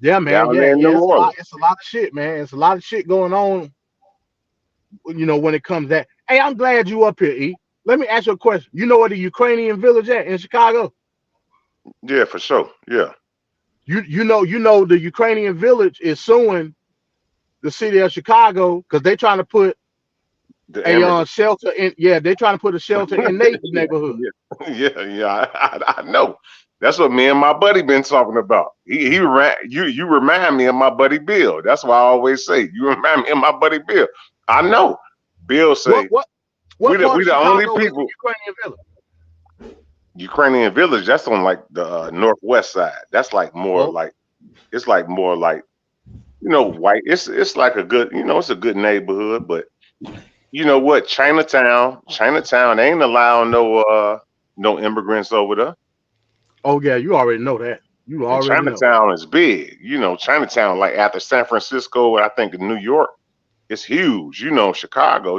yeah, man. down Yeah, there in yeah. New Orleans. It's a lot of shit, man. It's a lot of shit going on. You know, when it comes to that. Hey, I'm glad you up here, E. Let me ask you a question. You know where the Ukrainian village at in Chicago? Yeah, for sure. Yeah, You know the Ukrainian village is suing the city of Chicago because they trying to put the a immigrant. shelter in. Yeah, they trying to put a shelter in their Yeah, neighborhood. yeah. I know. That's what me and my buddy been talking about. You remind me of my buddy Bill. That's why I always say you remind me of my buddy Bill. I know. Bill What say what we what the part we of the only Chicago is the people. Ukrainian village? Ukrainian village. That's on like the northwest side. That's like more Oh, like it's like more like white. It's like a good it's a good neighborhood, but you know what? Chinatown ain't allowing no immigrants over there. oh yeah, you already know that. You And already know. Chinatown is big. Chinatown, like after San Francisco, and I think New York, it's huge. Chicago,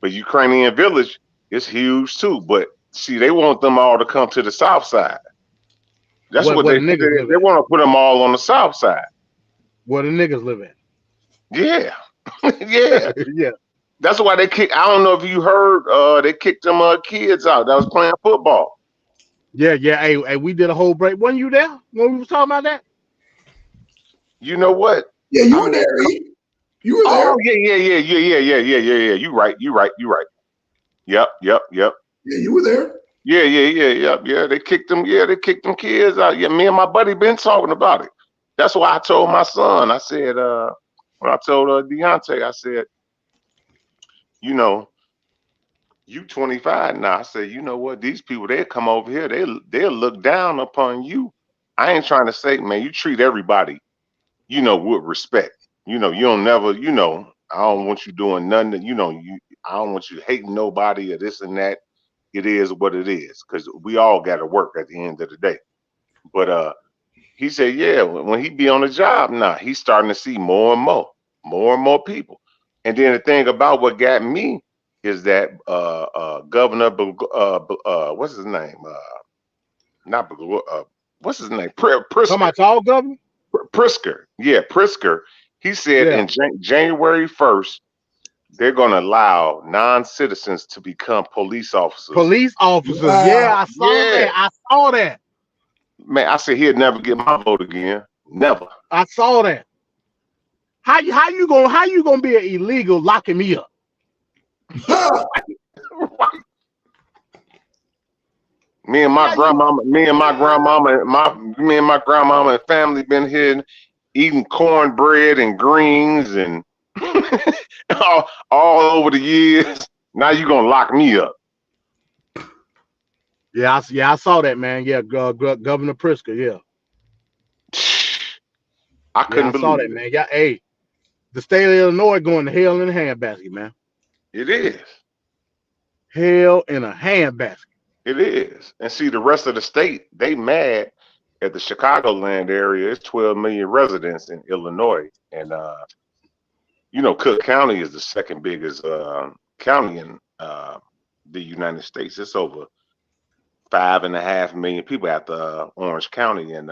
but Ukrainian Village is huge too. But see, they want them all to come to the south side. That's what Where they the niggas live they at? want to put them all on the south side. Where the niggas live at? Yeah, yeah. Yeah. That's why they kick. I don't know if you heard. They kicked them kids out that was playing football. Yeah, yeah. Hey, we did a whole break. Weren't you there when we was talking about that? You know what? Yeah, you I were mean, there, E. You were there. oh yeah. You right. You right. Yep. Yeah, you were there. Yeah. They kicked them. Yeah, they kicked them kids out. Yeah, me and my buddy been talking about it. That's why I told my son. I said, when I told Deontay, I said, you know, you 25 now. I said, you know what? These people, they come over here. They'll look down upon you. I ain't trying to say, man, you treat everybody, with respect. You don't never, I don't want you doing nothing that, I don't want you hating nobody or this and that. It is what it is because we all got to work at the end of the day. But he said, yeah, when he be on the job now, he's starting to see more and more people. And then the thing about what got me is that Governor what's his name? Not what's his name? Talking Prisker. about tall governor? Prisker. Yeah, Prisker. He said Yeah. in January 1st, they're going to allow non-citizens to become police officers. Police officers. Yeah, Wow. I saw Yeah, that. I saw that. man. I said he'll never get my vote again. Never. I saw that. How you gonna be an illegal locking me up? Me and my grandmama, and family been here eating cornbread and greens and all over the years. Now you gonna lock me up? Yeah, I saw that, man. Yeah, Governor Prisker. Yeah, I yeah, couldn't I saw believe that, man. Yeah, hey, the state of Illinois going to hell in a handbasket, man. it. It is. Hell in a handbasket. It is. And see, the rest of the state, they mad at the Chicagoland area. It's 12 million residents in Illinois, and Cook County is the second biggest county in the United States. It's over 5.5 million people after Orange County in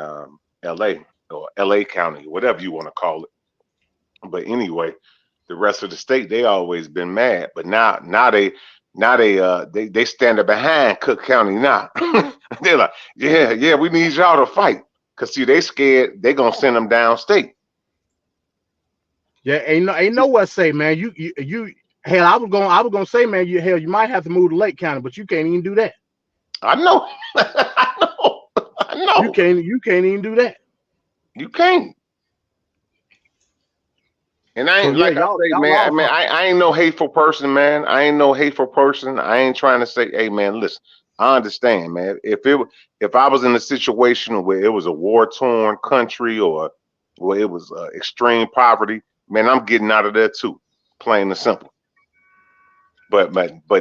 L.A. or L.A. County, whatever you want to call it. But anyway, the rest of the state, they always been mad, but now they standing behind Cook County now. They're like, yeah, we need y'all to fight, cause see, they scared they gonna send them downstate. Yeah, ain't no what say, man. You hell, I was gonna say, man, you might have to move to Lake County, but you can't even do that. I know, I know. You can't even do that. You can't. And I ain't, So, yeah, like I say, man. I ain't no hateful person, man. I ain't no hateful person. I ain't trying to say, hey, man, listen. I understand, man. If I was in a situation where it was a war-torn country or where it was extreme poverty, man, I'm getting out of there too, plain and simple. But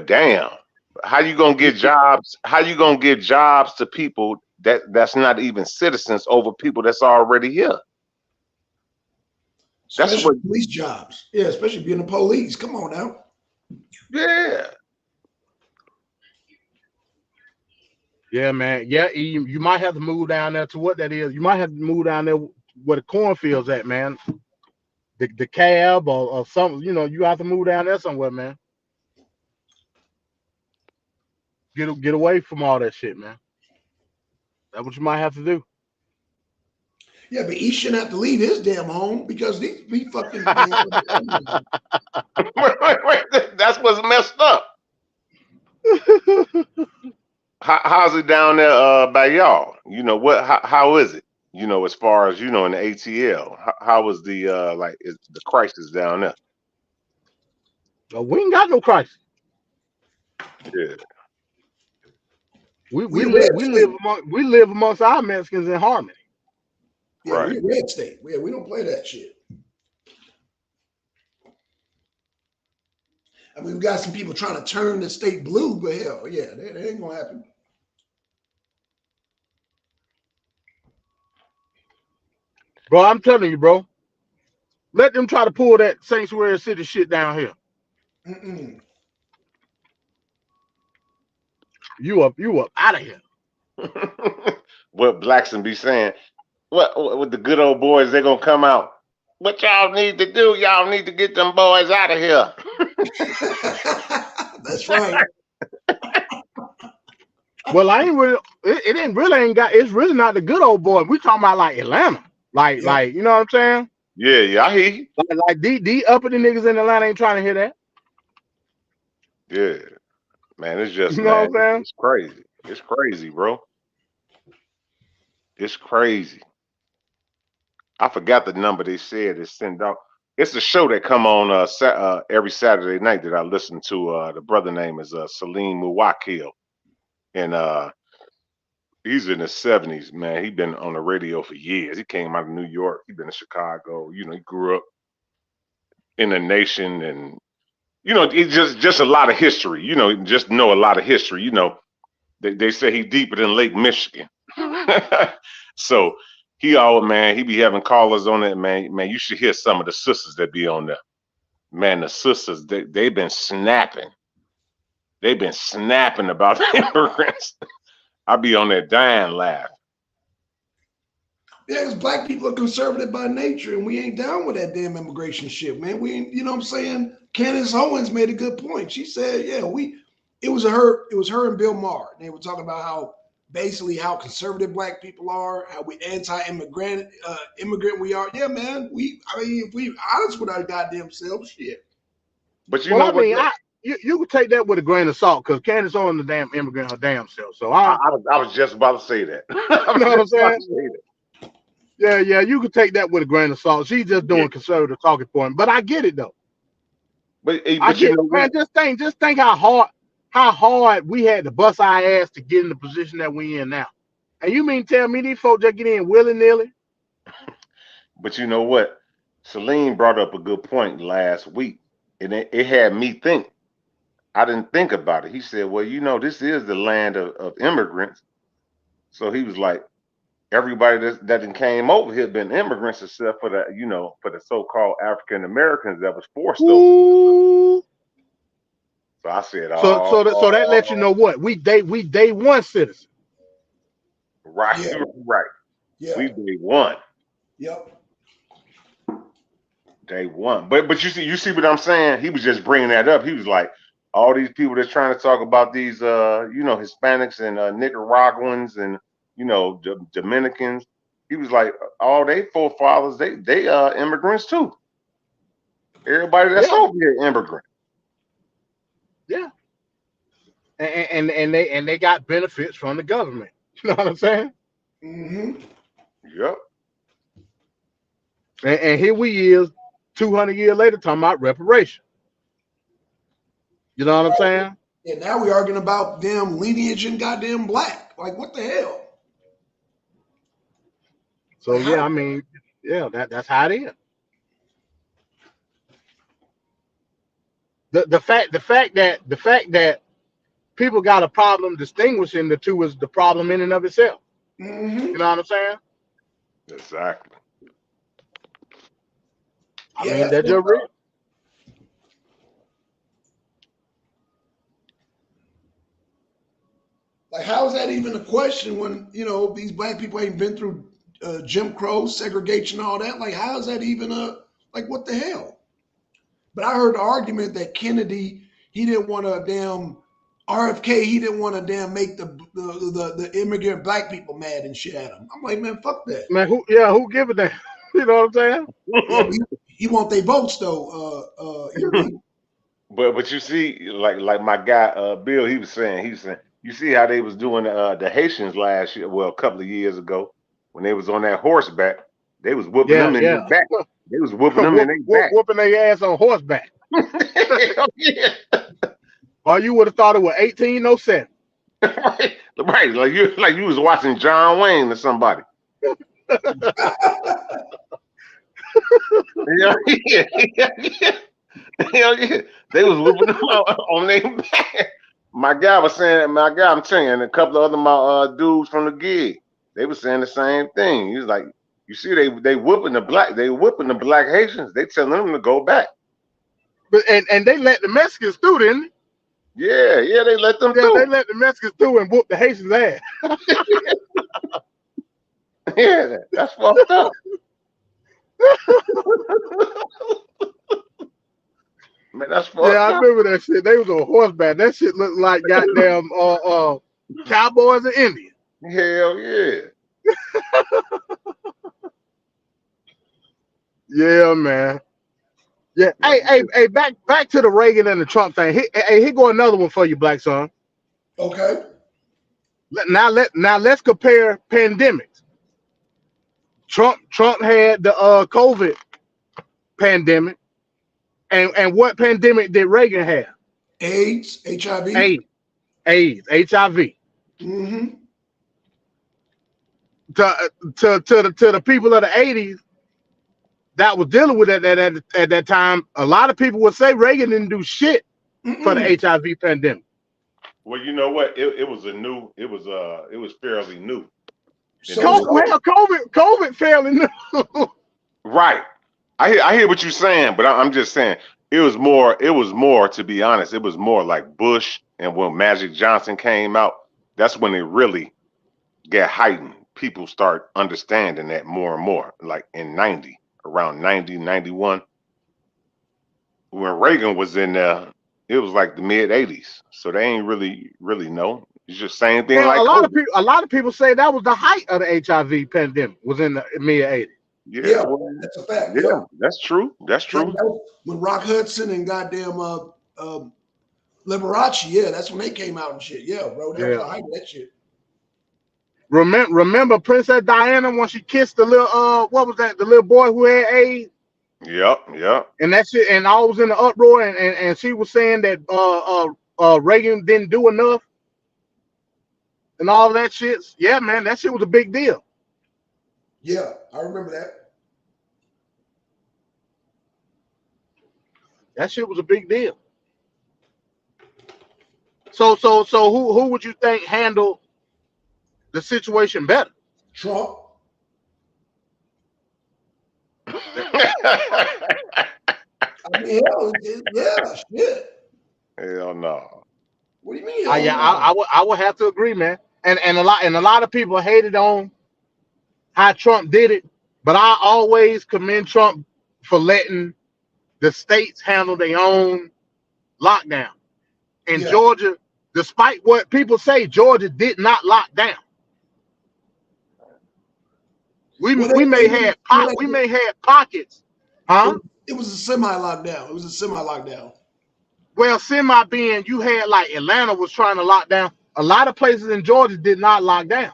damn, how you gonna get jobs? How you gonna get jobs to people that's not even citizens over people that's already here? Especially police jobs. Yeah, especially being the police. Come on now. Yeah. Yeah, man. Yeah, you might have to move down there to what that is. You might have to move down there where the cornfields at, man. The cab or something. You have to move down there somewhere, man. Get away from all that shit, man. That's what you might have to do. Yeah, but he shouldn't have to leave his damn home because he fucking. Wait, that's what's messed up. How's it down there by y'all? How is it? As far as in the ATL, how is the is the crisis down there? We ain't got no crisis. Yeah. We live amongst our Mexicans in harmony. Yeah, right. we're a red state. We don't play that shit. I mean, we got some people trying to turn the state blue, but hell, yeah, that ain't gonna happen. Bro, I'm telling you, bro. Let them try to pull that sanctuary city shit down here. Mm-mm. You up out of here. What Blackson be saying? What with the good old boys? They're gonna come out. What y'all need to do? Y'all need to get them boys out of here. That's right. Well, I ain't really. It's really not the good old boy. We talking about like Atlanta, like you know what I'm saying? Yeah, I hear you. Like the uppity niggas in Atlanta ain't trying to hear that. Yeah, man, it's just what I'm saying? It's crazy. It's crazy, bro. It's crazy. I forgot the number they said is sent out. It's a show that come on every Saturday night that I listen to. The brother name is Salim Muwakil, and he's in his 70s, man. He been on the radio for years. He came out of New York. He been in Chicago. He grew up in the nation, and it's just a lot of history. Just know a lot of history. They say he deeper than Lake Michigan. So he be having callers on it, man. Man, you should hear some of the sisters that be on there. Man, the sisters, they been snapping. they've been snapping about the immigrants. I be on that dying laugh. Yeah, because black people are conservative by nature, and we ain't down with that damn immigration shit, man. We ain't, you know what I'm saying? Candace Owens made a good point. She said, yeah, it was her and Bill Maher. They were talking about how basically how conservative black people are, how we anti-immigrant immigrant we are. Yeah, man. I mean, if we honest with our goddamn selves, shit. But you Well, know I what? mean, you could take that with a grain of salt because Candace Owens the damn immigrant her damn self. So I was just about to say that. you know what I'm saying? Yeah, you could take that with a grain of salt. She's just doing conservative talking point. But I get it though. But I you get know it, man. what? Just think how hard we had to bust our ass to get in the position that we in now. And you mean tell me these folks just get in willy-nilly? But you know what? Celine brought up a good point last week, and it had me think. I didn't think about it. He said, well, you know, this is the land of immigrants. So he was like, everybody that came over here been immigrants except for the, you know, for the so-called African Americans that was forced over. Ooh. So I said, So that lets you know what we day one citizen. Right, Yeah. right. Yeah. We day one. Yep. Day one. But you see what I'm saying? He was just bringing that up. He was like, all these people that's trying to talk about these you know, Hispanics and Nicaraguans and you know Dominicans. He was like, all they forefathers, they immigrants too. Everybody that's over here immigrant. Yeah. And they got benefits from the government. You know what I'm saying? Mm-hmm. Yep. And here we is 200 years later talking about reparation. You know what I'm saying? And now we arguing about damn lineage and goddamn black. Like, what the hell? So Like, yeah, I mean, yeah, that's how it is. The fact that people got a problem distinguishing the two is the problem in and of itself. Mm-hmm. You know what I'm saying? Exactly. I mean, that's just real. Like, how is that even a question when, you know, these black people ain't been through Jim Crow, segregation, all that? Like, how is that even like, what the hell? But I heard the argument that Kennedy, he didn't want to damn, RFK, he didn't want to damn make the immigrant black people mad and shit at him. I'm like, man, fuck that. Man, who give a damn? You know what I'm saying? Yeah, he want their votes, though, But you see, like my guy Bill, he was saying, you see how they was doing the Haitians last year, well, a couple of years ago, when they was on that horseback, they was whooping them in their back. They was whooping them in their back. Whooping their ass on horseback. Yeah. Or you would have thought it was 1807. Right. Like you was watching John Wayne or somebody. Hell yeah. They was whooping them on their back. I'm telling you, and a couple of other my dudes from the gig, they were saying the same thing. He was like, you see, they whooping the black Haitians. They telling them to go back. But and they let the Mexicans through, didn't they? Yeah, they let them through. They let the Mexicans through and whoop the Haitians' ass. Yeah, that's fucked up. Man, that's fucked up. Yeah, I remember that shit. They was on horseback. That shit looked like goddamn cowboys and Indians. Hell yeah. Yeah, man. Yeah. Hey, back to the Reagan and the Trump thing. Here go another one for you, Black Son. Okay. Now let's compare pandemics. Trump had the COVID pandemic, and what pandemic did Reagan have? AIDS, HIV. AIDS, HIV. Mm-hmm. To the people of the 80s that was dealing with it at that time, a lot of people would say Reagan didn't do shit for the HIV pandemic. Well, you know what? It was fairly new. So COVID fairly new. Right. I hear what you're saying, but I'm just saying it was more, to be honest, it was more like Bush And when Magic Johnson came out, that's when it really got heightened. People start understanding that more and more. Like in 90, around 90, 91, when Reagan was in there, it was like the mid 80s. So they ain't really know. It's just same thing Hell, like COVID. a lot of people say that was the height of the HIV pandemic. Was in the mid '80s. Yeah, Yeah, well, that's a fact. yeah, Yeah. that's true. That's Yeah, true. that was when Rock Hudson and goddamn Liberace, yeah, that's when they came out and shit. Yeah, bro, that was Yeah. the height of that shit. Remember Princess Diana when she kissed the little what was that? The little boy who had AIDS. Yep. And that shit, and all was in the uproar, and she was saying that Reagan didn't do enough, and all that shit. Yeah, man, that shit was a big deal. Yeah, I remember that. That shit was a big deal. So who would you think handled the situation better? Trump. I mean, hell, yeah, shit. Hell no. What do you mean? Yeah, I would have to agree, man. And a lot of people hated on how Trump did it, but I always commend Trump for letting the states handle their own lockdown. In Yeah. Georgia, despite what people say, Georgia did not lock down. We may have pockets, huh? It was a semi lockdown. It was a semi lockdown. Well, semi being you had like Atlanta was trying to lock down. A lot of places in Georgia did not lock down.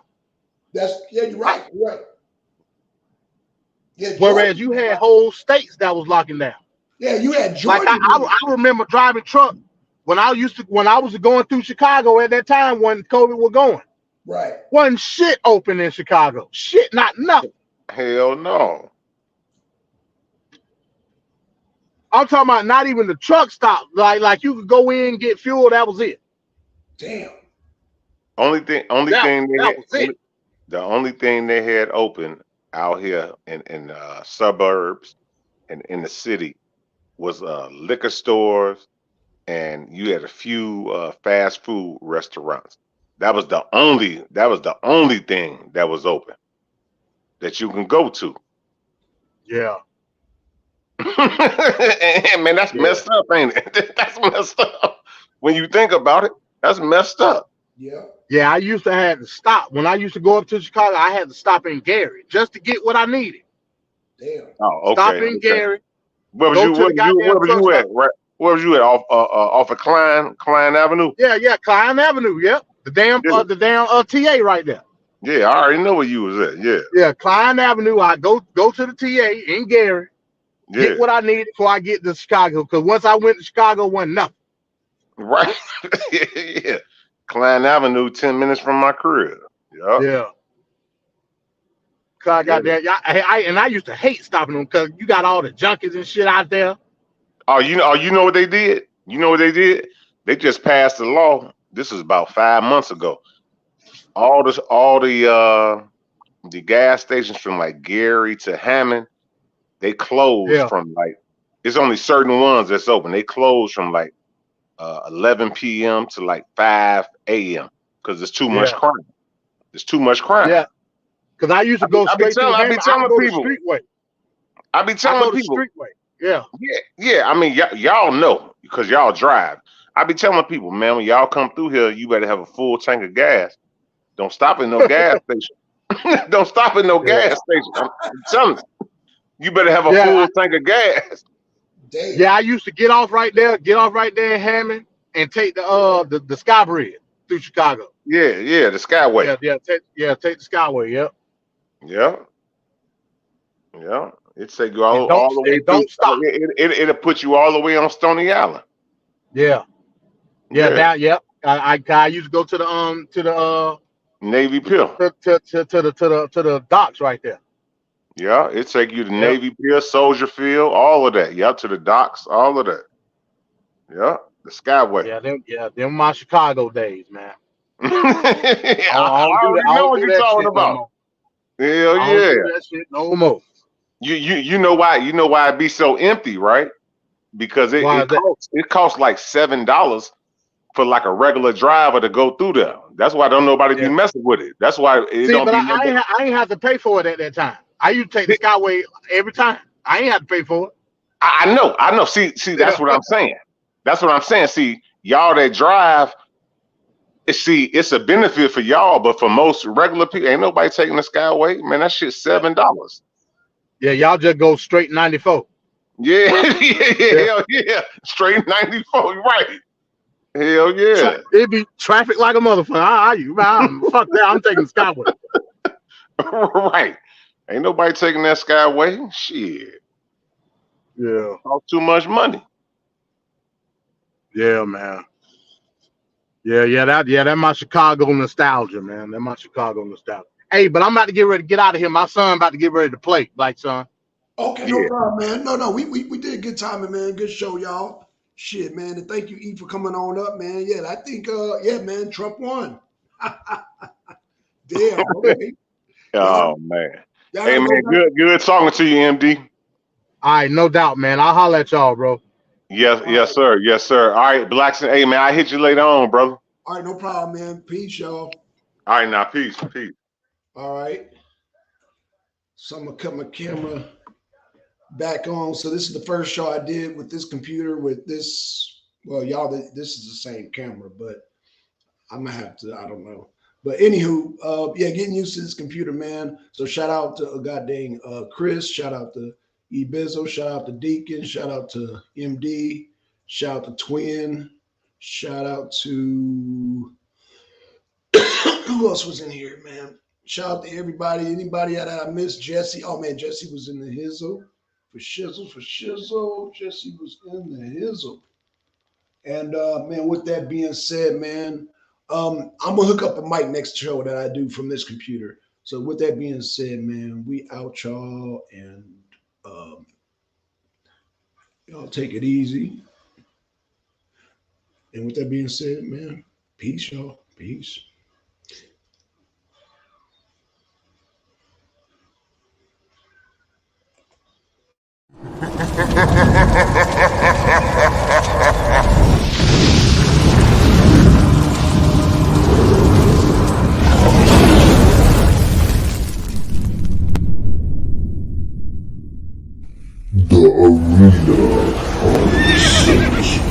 Yeah, you're right. You're right. Yeah, Whereas you had whole states that was locking down. Yeah, you had Georgia. Like I remember driving truck when I was going through Chicago at that time when COVID was going. Right. Wasn't shit open in Chicago. Shit, not nothing. Hell no. I'm talking about not even the truck stop. Like you could go in, get fuel, that was it. Damn. The only thing they had open out here in suburbs and in the city was liquor stores, and you had a few fast food restaurants. That was the only thing that was open that you can go to. Yeah. Man, that's messed up, ain't it? That's messed up. When you think about it, that's messed up. Yeah. Yeah, I used to have to stop. When I used to go up to Chicago, I had to stop in Gary just to get what I needed. Damn. Oh, okay. Stop in Gary. Where was you at? Right? Where was you at? Off of Klein Avenue? Yeah, Klein Avenue. Yep. The damn TA right there. Yeah, I already know where you was at. Yeah. Yeah, Klein Avenue. I go to the TA in Gary. Yeah. Get what I needed before I get to Chicago. Because once I went to Chicago, it wasn't nothing. Right. Yeah. Klein Avenue, 10 minutes from my crib. Yep. Yeah. Cause I got that. I used to hate stopping them because you got all the junkies and shit out there. Oh, you know what they did? You know what they did? They just passed the law. This is about 5 months ago. All the gas stations from like Gary to Hammond, they closed from like, it's only certain ones that's open. They closed from like 11 p.m. to like 5 a.m. because there's too much crime. There's too much crime. Yeah. Because I used to go straight to I be telling people. I be telling people. Streetway. Yeah. Yeah. I mean, y'all know because y'all drive. I be telling people, man, when y'all come through here, you better have a full tank of gas. Don't stop at no gas station. Don't stop at no gas station. I'm telling you, you better have a full tank of gas. Damn. Yeah, I used to get off right there in Hammond and take the Sky Bridge through Chicago. Yeah, the Skyway. Take the Skyway. Yep. Yeah. It take you all the way. Don't stop. It'll put you all the way on Stony Island. Yeah. I used to go to the Navy Pier. To the docks right there. Yeah, it take you to Navy Pier, Soldier Field, all of that. Yeah, to the docks, all of that. Yeah, the Skyway. Them my Chicago days, man. I already know what you're talking about. Hell yeah. I don't do that shit no more. You know why it be so empty, right? Because it costs like $7 for like a regular driver to go through there. That's why don't nobody be Yeah. messing with it. That's why it See, don't but be I ain't have to pay for it at that time. I used to take the Skyway every time. I ain't have to pay for it. I know. See, that's what I'm saying. That's what I'm saying. See, y'all that drive, it's a benefit for y'all, but for most regular people, ain't nobody taking the Skyway. Man, that shit's $7. Yeah, y'all just go straight 94. Yeah, hell yeah. Straight 94, right. Hell yeah. It be traffic like a motherfucker. Fuck that. I'm taking the Skyway. Right. Ain't nobody taking that Skyway. Shit. Yeah. Cost too much money. Yeah, man. Yeah, that my Chicago nostalgia, man. That my Chicago nostalgia. Hey, but I'm about to get ready to get out of here. My son about to get ready to play, Black son. Okay, no problem, man. No, we did good timing, man. Good show, y'all. Shit, man. And thank you, E, for coming on up, man. Yeah, I think, yeah, man, Trump won. Damn. Okay. Oh man. Y'all Hey gotta go man, back. good talking to you, MD. All right, no doubt, man. I'll holler at y'all, bro. Yes, sir. Yes, sir. All right, Blackson. Hey man, I hit you later on, brother. All right, no problem, man. Peace, y'all. All right, now peace. All right. So I'm gonna cut my camera back on. So this is the first show I did with this computer with this. Well, y'all, this is the same camera, but I'm gonna have to. I don't know. But anywho, yeah, getting used to this computer, man. So shout out to goddamn Chris. Shout out to Ebizo. Shout out to Deacon. Shout out to MD. Shout out to Twin. Shout out to who else was in here, man? Shout out to everybody. Anybody that I missed? Jesse. Oh man, Jesse was in the hizzle. For shizzle. Jesse was in the hizzle. And man, with that being said, man, I'm gonna hook up a mic next show that I do from this computer. So with that being said, man, we out y'all, and y'all take it easy. And with that being said, man, peace, y'all. Peace. The Arena of Six.